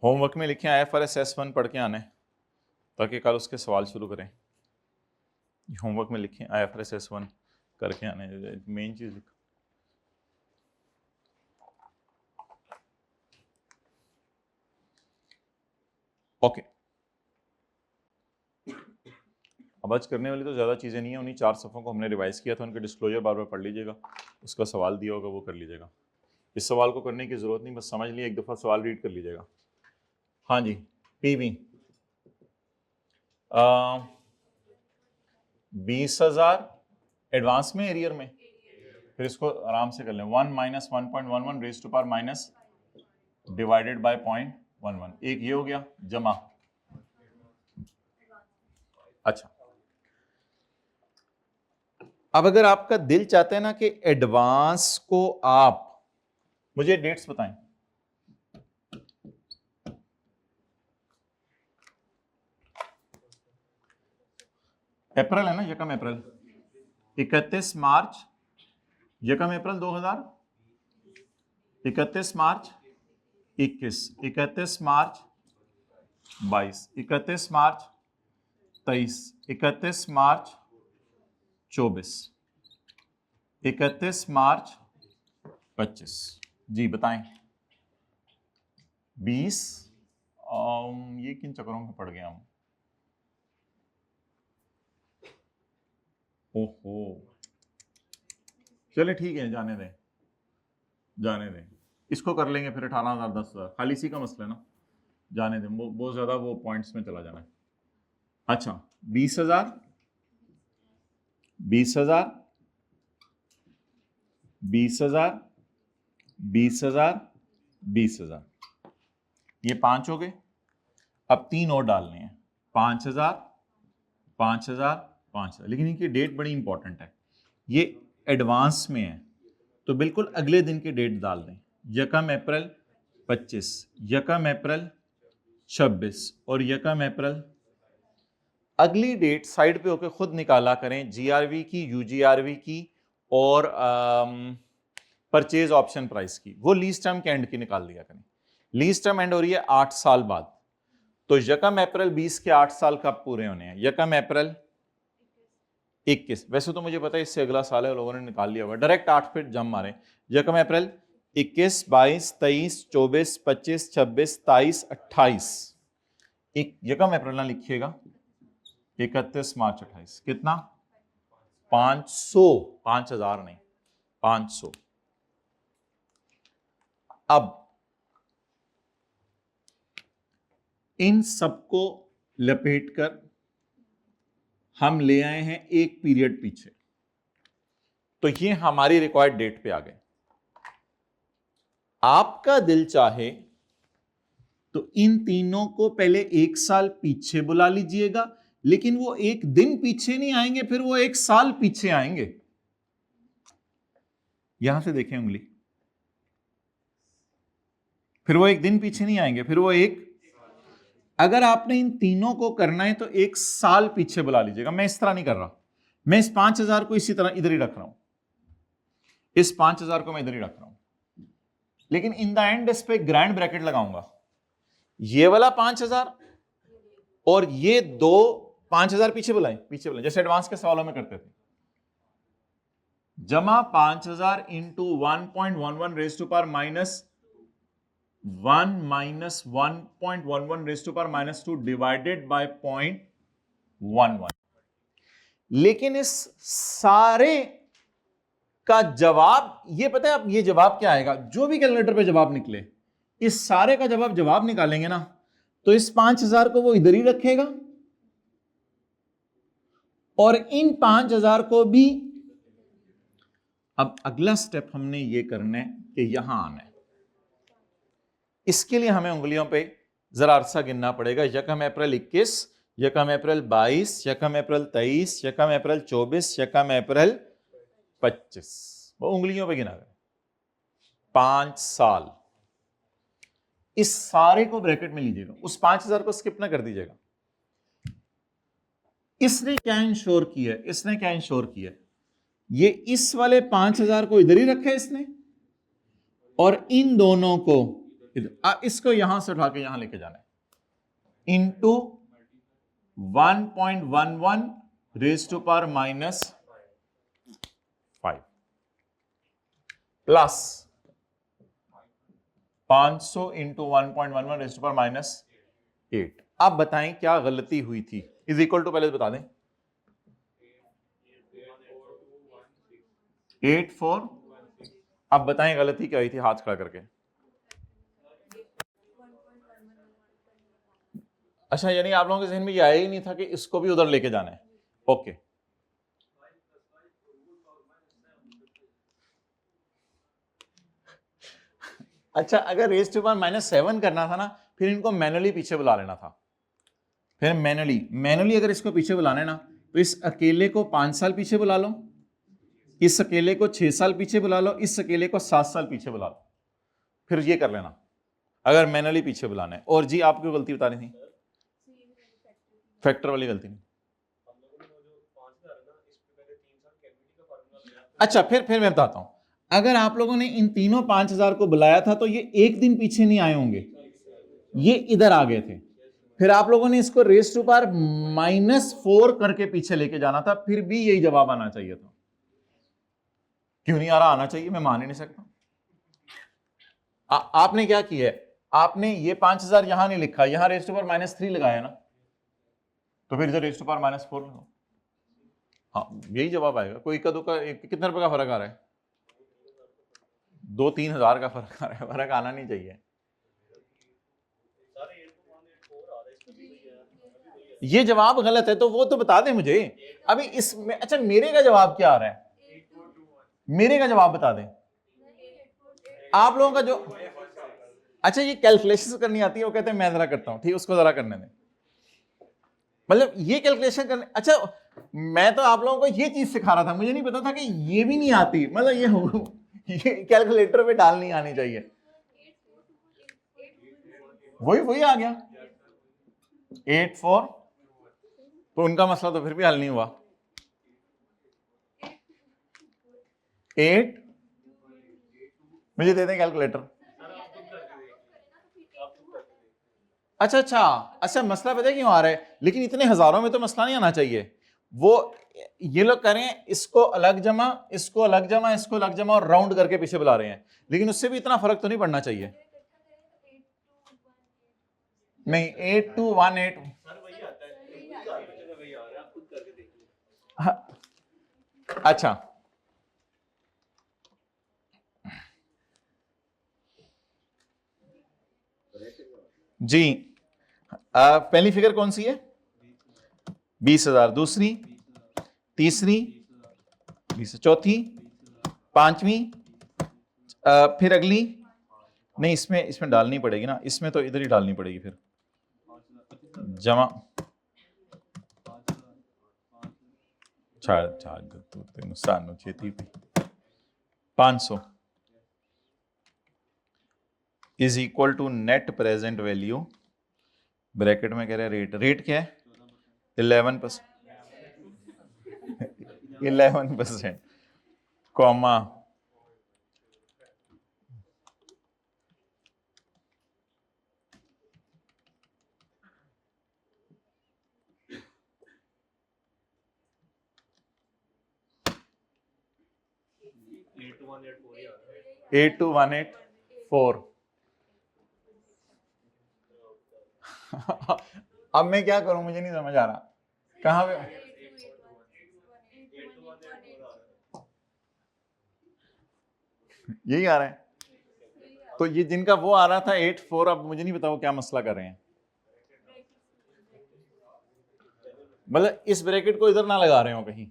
होमवर्क में लिखें IFRS S1 पढ़ के आने, ताकि कल उसके सवाल शुरू करें। होमवर्क में लिखें IFRS S1 करके आने, मेन चीज लिखो। ओके, अब आज करने वाली तो ज़्यादा चीज़ें नहीं है, उन्हीं 4 सफ़ों को हमने रिवाइज किया था, उनके डिस्क्लोजर बार बार पढ़ लीजिएगा, उसका सवाल दिया होगा वो कर लीजिएगा। इस सवाल को करने की ज़रूरत नहीं, बस समझ लिए, एक दफ़ा सवाल रीड कर लीजिएगा। हाँ जी, PV 20,000 एडवांस में, एरियर में, फिर इसको आराम से कर लें। 1 - 1.11 raise to power minus divided by 0.11, एक ये हो गया जमा। अच्छा, अब अगर आपका दिल चाहता है ना कि एडवांस को आप, मुझे डेट्स बताएं। अप्रैल है ना, यकम अप्रैल, 31 मार्च, यकम अप्रैल 2000, 31 मार्च 21, 31 मार्च 22, 31 मार्च 23, 31 मार्च 24, 31 मार्च 25। जी बताएं। 20, ये किन चक्करों में पड़ गया हम? ओहो, चले ठीक है, जाने दें, जाने दें, इसको कर लेंगे फिर 18,000 10,000, खाली इसी का मसला है ना, जाने दें, बहुत ज़्यादा वो पॉइंट्स में चला जाना है। अच्छा, 20,000, 20,000, 20,000, 20,000, 20,000, ये 5 हो गए। अब 3 और डालने हैं, 5,000, 5,000, 5,000, लेकिन इनकी डेट बड़ी इंपॉर्टेंट है, ये एडवांस में है तो बिल्कुल अगले दिन की डेट डाल दें। यकम अप्रैल 25, यकम अप्रैल 26 और यकम अप्रैल। अगली डेट साइड पे होकर खुद निकाला करें, GRV की, UGRV की और परचेज ऑप्शन प्राइस की, वो लीज टर्म के एंड की निकाल दिया करें। लीज टर्म एंड हो रही है 8 साल बाद, तो यकम अप्रैल 20 के 8 साल कब पूरे होने हैं? यकम अप्रैल 21, वैसे तो मुझे पता है इससे अगला साल है, लोगों ने निकाल लिया हुआ, डायरेक्ट 8 पे जम मारे। यकम अप्रैल 21, 22, 23, 24, 25, 26, 27, 28, एक यकम अप्रैल ना लिखिएगा, 31 मार्च 28, कितना? 500, 5,000 नहीं, 500। अब इन सबको लपेटकर हम ले आए हैं एक पीरियड पीछे, तो ये हमारी रिक्वायर्ड डेट पे आ गए। आपका दिल चाहे तो इन तीनों को पहले 1 साल पीछे बुला लीजिएगा, लेकिन वो एक दिन पीछे नहीं आएंगे, फिर वो 1 साल पीछे आएंगे। यहां से देखें उंगली, फिर वो एक दिन पीछे नहीं आएंगे, फिर वो एक, अगर आपने इन तीनों को करना है तो 1 साल पीछे बुला लीजिएगा। मैं इस तरह नहीं कर रहा, मैं इस 5,000 को इसी तरह इधर ही रख रहा हूं, इस 5,000 को मैं इधर ही रख रहा हूं, लेकिन इन द एंड इस पे ग्रैंड ब्रैकेट लगाऊंगा। ये वाला 5,000 और ये दो 5,000 पीछे बुलाएं, पीछे बुलाएं, जैसे एडवांस के सवालों में करते थे। जमा 5,000 into 1.11 raise to power minus 1 minus 1.11 raise to power minus 2 divided by 0.11। लेकिन इस सारे का जवाब, ये पता है अब ये जवाब क्या आएगा, जो भी कैलकुलेटर पे जवाब निकले, इस सारे का जवाब निकालेंगे ना, तो इस 5,000 को वो इधर ही रखेगा और इन 5,000 को भी। अब अगला स्टेप हमने ये करना है कि यहां आना है, इसके लिए हमें उंगलियों पे जरा अरसा गिनना पड़ेगा। यकम अप्रैल 21, यकम अप्रैल 22, यकम अप्रैल 23, यकम अप्रैल 24, यकम अप्रैल 25, वो उंगलियों पे गिना गया 5 साल। इस सारे को ब्रैकेट में लीजिएगा, उस 5,000 को स्किप ना कर दीजिएगा। इसने क्या इंश्योर किया है, इसने क्या इंश्योर किया है, ये इस वाले 5,000 को इधर ही रखा है इसने, और इन दोनों को इसको यहां से उठा के यहां लेके जाना है, into 1.11 raise to power minus 5 plus 500 into 1.11 raise to power minus 8। अब बताएं क्या गलती हुई थी, इज इक्वल टू पहले बता दें 84। अब बताएं गलती क्या हुई थी, हाथ खड़ा करके। अच्छा, यानी आप लोगों के जहन में ये आया ही नहीं था कि इसको भी उधर लेके जाना है। ओके, अच्छा, अगर रेज टू पावर माइनस 7 करना था ना, फिर इनको मैनुअली पीछे बुला लेना था। फिर मैनुअली अगर इसको पीछे बुलाना है ना, तो इस अकेले को 5 साल पीछे बुला लो, इस अकेले को 6 साल पीछे बुला लो, इस अकेले को 7 साल पीछे बुला लो, फिर ये कर लेना अगर मैनुअली पीछे बुलाना है। और जी आपको गलती बता रही थी, फैक्टर वाली गलती नहीं। अच्छा, फिर मैं बताता हूं, अगर आप लोगों ने इन तीनों 5000 को बुलाया था तो ये एक दिन पीछे नहीं आए होंगे, ये इधर आ गए थे। फिर आप लोगों ने इसको रेस टू पावर -4 करके पीछे लेके जाना था, फिर भी यही जवाब आना चाहिए था। क्यों नहीं आ रहा? आना चाहिए, मैं मान ही नहीं सकता। आपने क्या किया है, आपने ये 5000 यहां नहीं लिखा, यहां रेस टू पावर -3 लगाया ना, तो फिर इधर रेस टू पावर -4 लगाओ। हाँ, यही जवाब आएगा। कोई का कितने रुपए का फर्क आ रहा है? 2-3 हजार का फर्क आ रहा है, फर्क आना नहीं चाहिए। ये जवाब गलत है तो वो तो बता दे मुझे अभी इसमें। अच्छा, मेरे का जवाब क्या आ रहा है? मेरे का जवाब बता दें आप लोगों का जो। अच्छा, ये कैलकुलेशन करनी आती है, वो कहते हैं मैं जरा करता हूं, ठीक, उसको जरा करने दें। मतलब ये कैलकुलेशन करने, अच्छा मैं तो आप लोगों को ये चीज सिखा रहा था, मुझे नहीं पता था कि ये भी नहीं आती। मतलब ये कैलकुलेटर पे डाल नहीं आनी चाहिए। वही आ गया 84, तो उनका मसला तो फिर भी हल नहीं हुआ। 8 मुझे दे दें कैलकुलेटर। अच्छा, मसला पता है क्यों आ रहा है? लेकिन इतने हजारों में तो मसला नहीं आना चाहिए। वो ये लोग करें इसको अलग जमा, इसको अलग जमा, इसको अलग जमा और राउंड करके पीछे बुला रहे हैं, लेकिन उससे भी इतना फर्क तो नहीं पड़ना चाहिए। नहीं, 8218 अच्छा जी, पहली फिगर कौन सी है? 20,000, दूसरी, तीसरी, 20, चौथी, पांचवी, फिर अगली। नहीं, इसमें डालनी पड़ेगी ना, इसमें तो इधर ही डालनी पड़ेगी फिर जमा। 500 is equal to net present value, bracket में कह रहे हैं रेट क्या है? 11%, 11%, कॉमा 82184। अब मैं क्या करूं, मुझे नहीं समझ आ रहा कहां पे। यही आ रहा है, तो ये जिनका वो आ रहा था 84, अब मुझे नहीं पता वो क्या मसला कर रहे हैं। मतलब इस ब्रैकेट को इधर ना लगा रहे हो कहीं।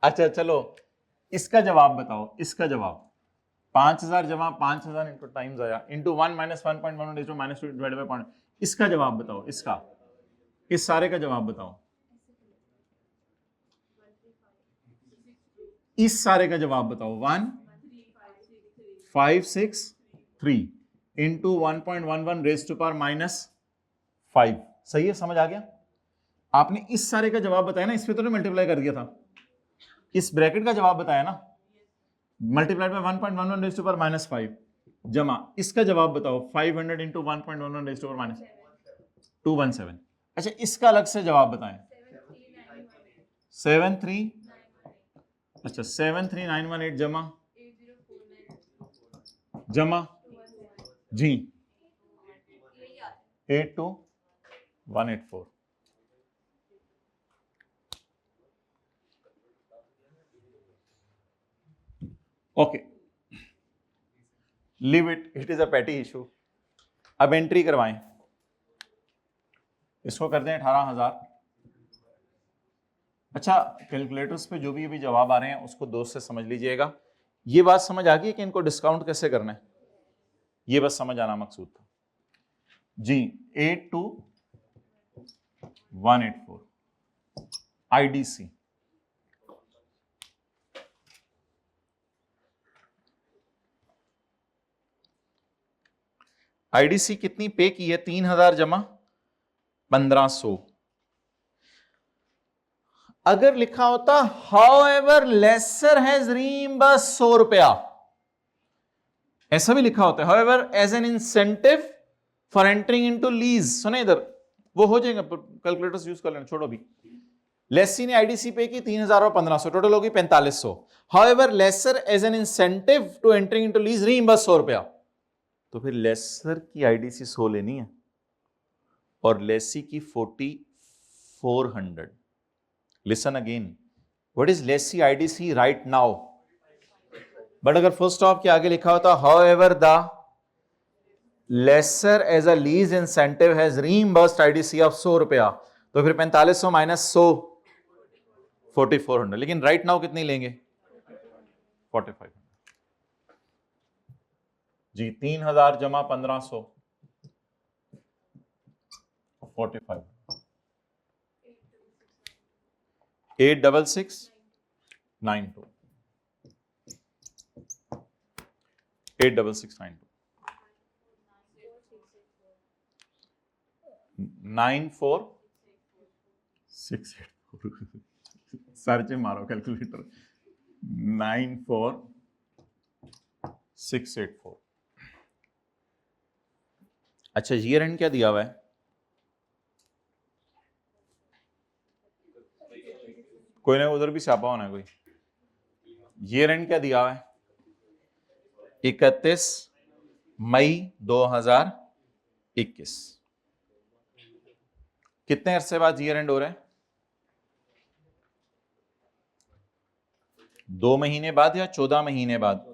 अच्छा चलो, इसका जवाब बताओ, इसका जवाब 5000 जमा 5000 इंटू टाइम्स आया into 1 minus 1.1 minus 2 divided by point. इसका जवाब बताओ, इसका, इस सारे का जवाब बताओ, इस सारे का जवाब बताओ। 1563 इंटू 1.11 रेज टू पावर -5। सही है, समझ आ गया? आपने इस सारे का जवाब बताया ना, इस पे तो मल्टीप्लाई कर दिया था, इस ब्रैकेट का जवाब बताया ना। Multiplied by 1.11 raise to power -5 जमा, इसका जवाब बताओ 500 इंटू 1.11 रेज़ टू पावर -217। अच्छा इसका अलग से जवाब बताएं 73, अच्छा 73918 जमा जी 82184। Okay leave it is a पेटी इशू। अब एंट्री करवाएं, इसको कर दें 18,000। अच्छा कैलकुलेटर्स पे जो भी जवाब आ रहे हैं उसको दोस्त से समझ लीजिएगा। ये बात समझ आ गई कि इनको डिस्काउंट कैसे करना है, ये बस समझ आना मकसूद था जी। 82184 आईडीसी। आईडीसी कितनी पे की है? 3,000 जमा 1,500। अगर लिखा होता हाउएवर लेसर हैज रीइंबर्स 100 रुपया, ऐसा भी लिखा होता है however as an incentive for entering into lease. सुने इधर, वो हो जाएगा, कैलकुलेटर्स यूज कर लेना, छोड़ो अभी। लेसी ने आईडीसी पे की 3,000 और 1,500, टोटल होगी 4,500। However lessor as an incentive to entering into lease reimburse 100 रुपया। तो फिर लेसर की आईडीसी 100 लेनी है और लेसी की 4,400। Listen again, what is lessee IDC right now? But अगर फुल स्टॉप के आगे लिखा होता however the lessor as a lease incentive has reimbursed IDC of 100 रुपया, तो फिर 4,500 माइनस 100 4,400। लेकिन राइट नाउ कितनी लेंगे? 4,500 जी। 3,000 जमा 1,500 45 86692 86692 94684 सर्च मारो कैलकुलेटर 94684। अच्छा ईयर एंड क्या दिया हुआ है? कोई ना उधर भी छापा होना है कोई। ईयर एंड क्या दिया हुआ है? 31 मई 2021। कितने अरसे बाद ईयर एंड हो रहा है? 2 महीने बाद या 14 महीने बाद?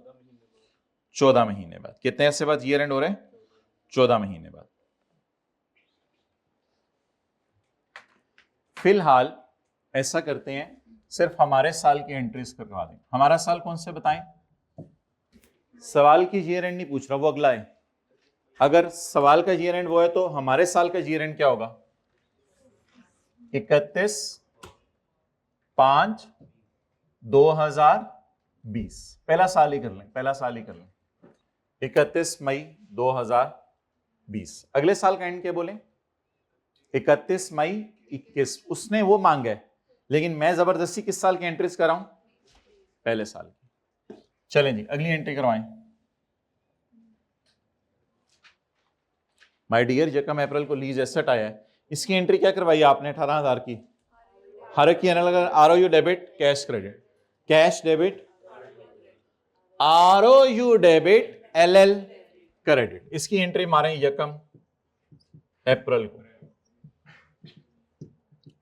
14 महीने बाद। कितने अरसे बाद ईयर एंड हो रहे हैं? 14 महीने बाद। फिलहाल ऐसा करते हैं, सिर्फ हमारे साल की एंट्रीज करवा दें। हमारा साल कौन से बताएं? सवाल की ईयर एंड नहीं पूछ रहा, वो अगला है। अगर सवाल का ईयर एंड वो है तो हमारे साल का ईयर एंड क्या होगा? 31/5/2020। पहला साल ही कर लें, पहला साल ही कर लें। 31 मई 2020। अगले साल का एंड क्या बोले? 31 मई 21। उसने वो मांगा है, लेकिन मैं जबरदस्ती किस साल की एंट्रीज कर रहा हूं? पहले साल की। चलें जी अगली एंट्री करवाएं। माय डियर, यकम अप्रैल को लीज एसेट आया है, इसकी एंट्री क्या करवाई आपने? 18,000 की। हर एक की ROU debit cash credit, cash debit ROU debit LL credit. इसकी एंट्री मारें यकम अप्रैल को,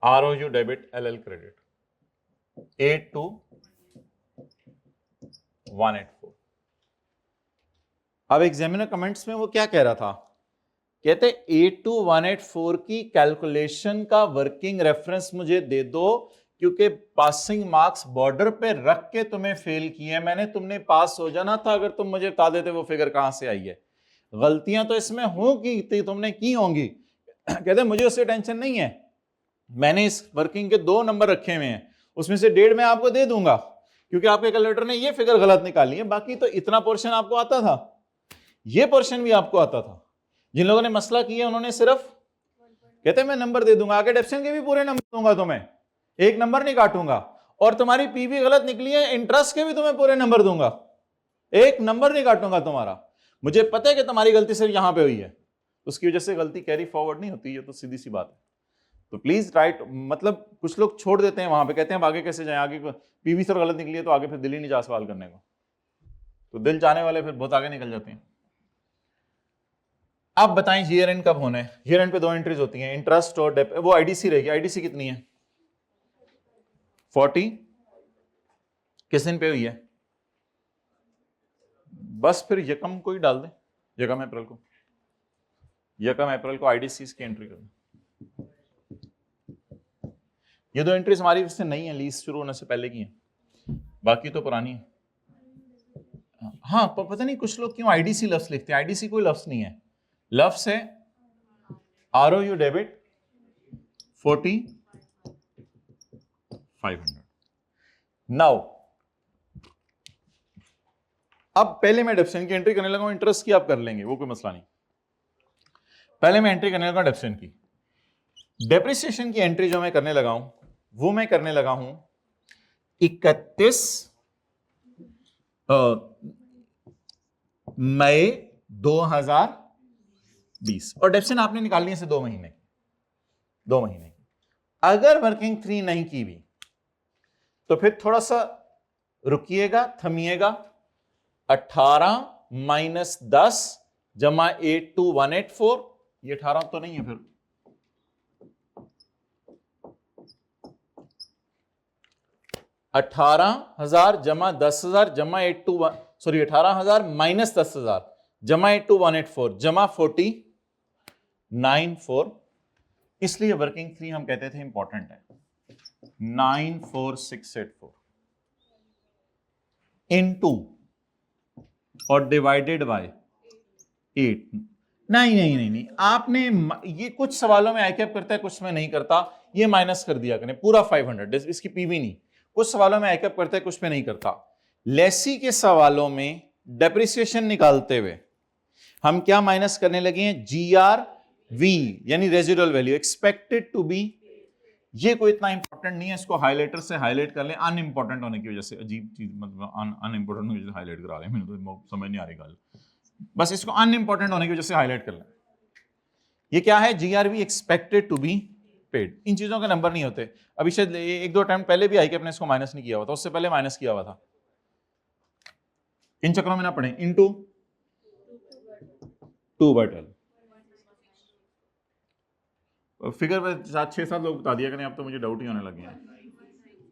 ROU डेबिट LL क्रेडिट 82184। अब एग्जामिनर कमेंट्स में वो क्या कह रहा था? कहते 82184 की कैलकुलेशन का वर्किंग रेफरेंस मुझे दे दो, क्योंकि पासिंग मार्क्स बॉर्डर पे रख के तुम्हें फेल किए मैंने। तुमने पास हो जाना था अगर तुम मुझे बता देते वो फिगर कहां से आई है। गलतियां तो इसमें होंगी, तुमने की होंगी। कहते मुझे उससे टेंशन नहीं है, मैंने इस वर्किंग के 2 नंबर रखे हुए हैं, उसमें से 1.5 मैं आपको दे दूंगा, क्योंकि आपके कैलकुलेटर ने ये फिगर गलत निकाली है। बाकी तो इतना पोर्शन आपको आता था, ये पोर्शन भी आपको आता था। जिन लोगों ने मसला किया उन्होंने सिर्फ कहते मैं नंबर दे दूंगा, आगे डेप्शन के भी पूरे नंबर दूंगा तुम्हें, एक नंबर नहीं काटूंगा। और तुम्हारी पीवी गलत निकली है, इंटरेस्ट के भी तुम्हें पूरे नंबर दूंगा। एक नंबर नहीं काटूंगा तुम्हारा, मुझे पता है कि तुम्हारी गलती सिर्फ यहां पे हुई है, उसकी वजह से गलती कैरी फॉरवर्ड नहीं होती, ये तो सीधी सी बात है। तो प्लीज राइट, मतलब कुछ लोग छोड़ देते हैं वहां पे, कहते हैं अब आगे कैसे जाएं, आगे पीवी सर गलत निकली है तो आगे फिर दिल ही नहीं जा सवाल करने को, तो दिल जाने वाले फिर बहुत आगे निकल जाते हैं। अब बताएं ईयर एंड कब होना है? ईयर एंड पे 2 एंट्रीज होती हैं, इंटरेस्ट और डेप, वो आईडीसी रहेगी। आईडीसी कितनी है? 40। किस दिन पे हुई है? बस फिर यकम को ही डाल दें, यकम अप्रैल को, यकम अप्रैल को आईडीसी की एंट्री कर दें। ये 2 एंट्रीज हमारी इससे नहीं है, लीज शुरू होने से पहले की है, बाकी तो पुरानी है। हाँ पता नहीं कुछ लोग क्यों आईडीसी लफ्ज लिखते हैं, आईडीसी कोई लफ्ज नहीं है, लफ्ज है ROU डेबिट 40,500। नाउ अब पहले मैं डेप्शन की एंट्री करने लगा हूं, इंटरेस्ट की आप कर लेंगे, वो कोई मसला नहीं। पहले मैं एंट्री करने लगा डेप्शन की। डेप्रिसिएशन की एंट्री जो मैं करने लगा हूं, वो मैं करने लगा हूं 31 मई 2020, और डेप्शन आपने निकालनी है 2 महीने की, 2 महीने की। अगर वर्किंग 3 नहीं की भी तो फिर थोड़ा सा रुकिएगा, थमिएगा, 18 माइनस 10 जमा 82184, ये 18 तो नहीं है, फिर 18,000 जमा 10,000 जमा 821, सॉरी 18,000 माइनस 10,000 जमा 82184 जमा 4094, इसलिए वर्किंग 3 हम कहते थे इंपॉर्टेंट है। 94684 इनटू और डिवाइडेड बाय 8। नहीं, आपने ये कुछ सवालों में आईकैप करता है, कुछ में नहीं करता, ये माइनस कर दिया करें पूरा 500, इसकी पीवी नहीं। कुछ सवालों में आईकैप करता है, कुछ में नहीं करता। लेसी के सवालों में डेप्रिसिएशन निकालते हुए हम क्या माइनस करने लगे हैं? GRV यानी residual value expected to be. ये कोई इतना इंपॉर्टेंट नहीं है, इसको हाइलाइटर से हाईलाइट कर लें, अनइंपॉर्टेंट होने की वजह से। अजीब चीज, मतलब अनइंपॉर्टेंट होने की वजह से हाईलाइट करा लें, मेरे तो समझ नहीं आ रही गल, बस इसको अनइंपॉर्टेंट होने की वजह से हाईलाइट कर लें। ये क्या है? GRV expected to be paid. इन चीजों के नंबर नहीं होते। अभी शायद 1-2 अटेम्प्ट पहले भी आई कि अपने इसको माइनस नहीं किया हुआ था, उससे पहले माइनस किया हुआ था। इन चक्रों में ना पढ़े। इनटू 2/12 फिगर में 6-7 लोग बता दिया करें, अब तो मुझे डाउट ही होने लगे हैं।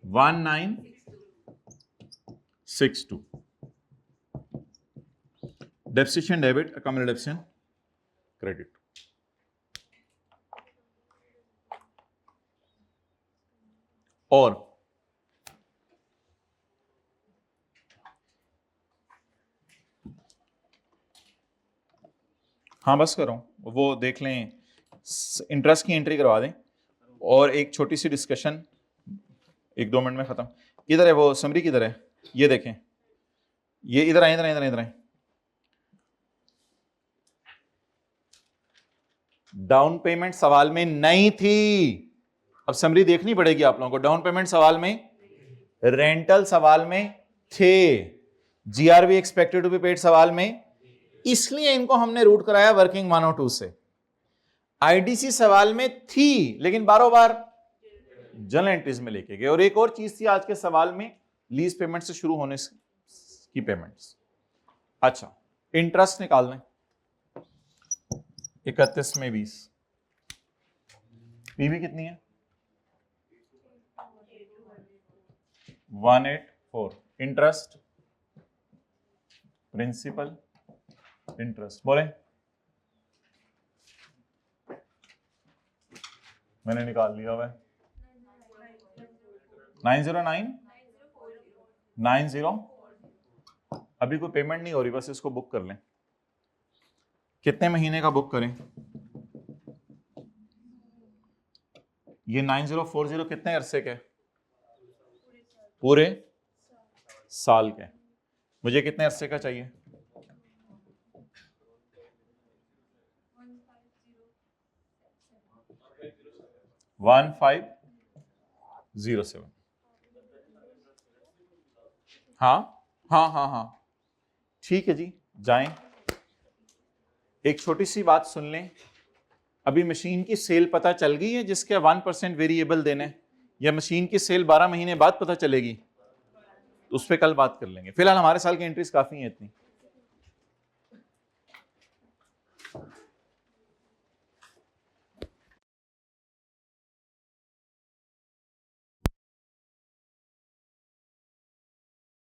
1962 डेप्रिसिएशन डेबिट, अकोमोडेशन क्रेडिट। और हाँ बस कर रहा हूं, वो देख लें, इंटरेस्ट की एंट्री करवा दें, और एक छोटी सी डिस्कशन 1-2 मिनट में खत्म। किधर है वो समरी, किधर है? ये देखें, ये इधर आए, इधर आए। डाउन पेमेंट सवाल में नहीं थी, अब समरी देखनी पड़ेगी आप लोगों को। डाउन पेमेंट सवाल में, रेंटल सवाल में थे, GRV expected to be paid सवाल में, इसलिए इनको हमने रूट कराया वर्किंग 102 से। आईडीसी सवाल में थी, लेकिन बार जनरल एंट्रीज में लेके गए। और एक और चीज थी आज के सवाल में, लीज पेमेंट से शुरू होने की पेमेंट्स। अच्छा, इंटरेस्ट निकाल लें 31 में 20, पीवी कितनी है? 184। इंटरेस्ट, प्रिंसिपल, इंटरेस्ट बोले, मैंने निकाल लिया हुआ है 90990। अभी कोई पेमेंट नहीं हो रही, बस इसको बुक कर लें। कितने महीने का बुक करें? ये 9040 कितने अरसे के? पूरे साल के। मुझे कितने अरसे का चाहिए? 1507। हाँ, ठीक है जी, जाएं। एक छोटी सी बात सुन लें, अभी मशीन की सेल पता चल गई है जिसके 1% वेरिएबल देने, या मशीन की सेल 12 महीने बाद पता चलेगी? तो उस पर कल बात कर लेंगे। फिलहाल हमारे साल की एंट्रीज काफी हैं इतनी।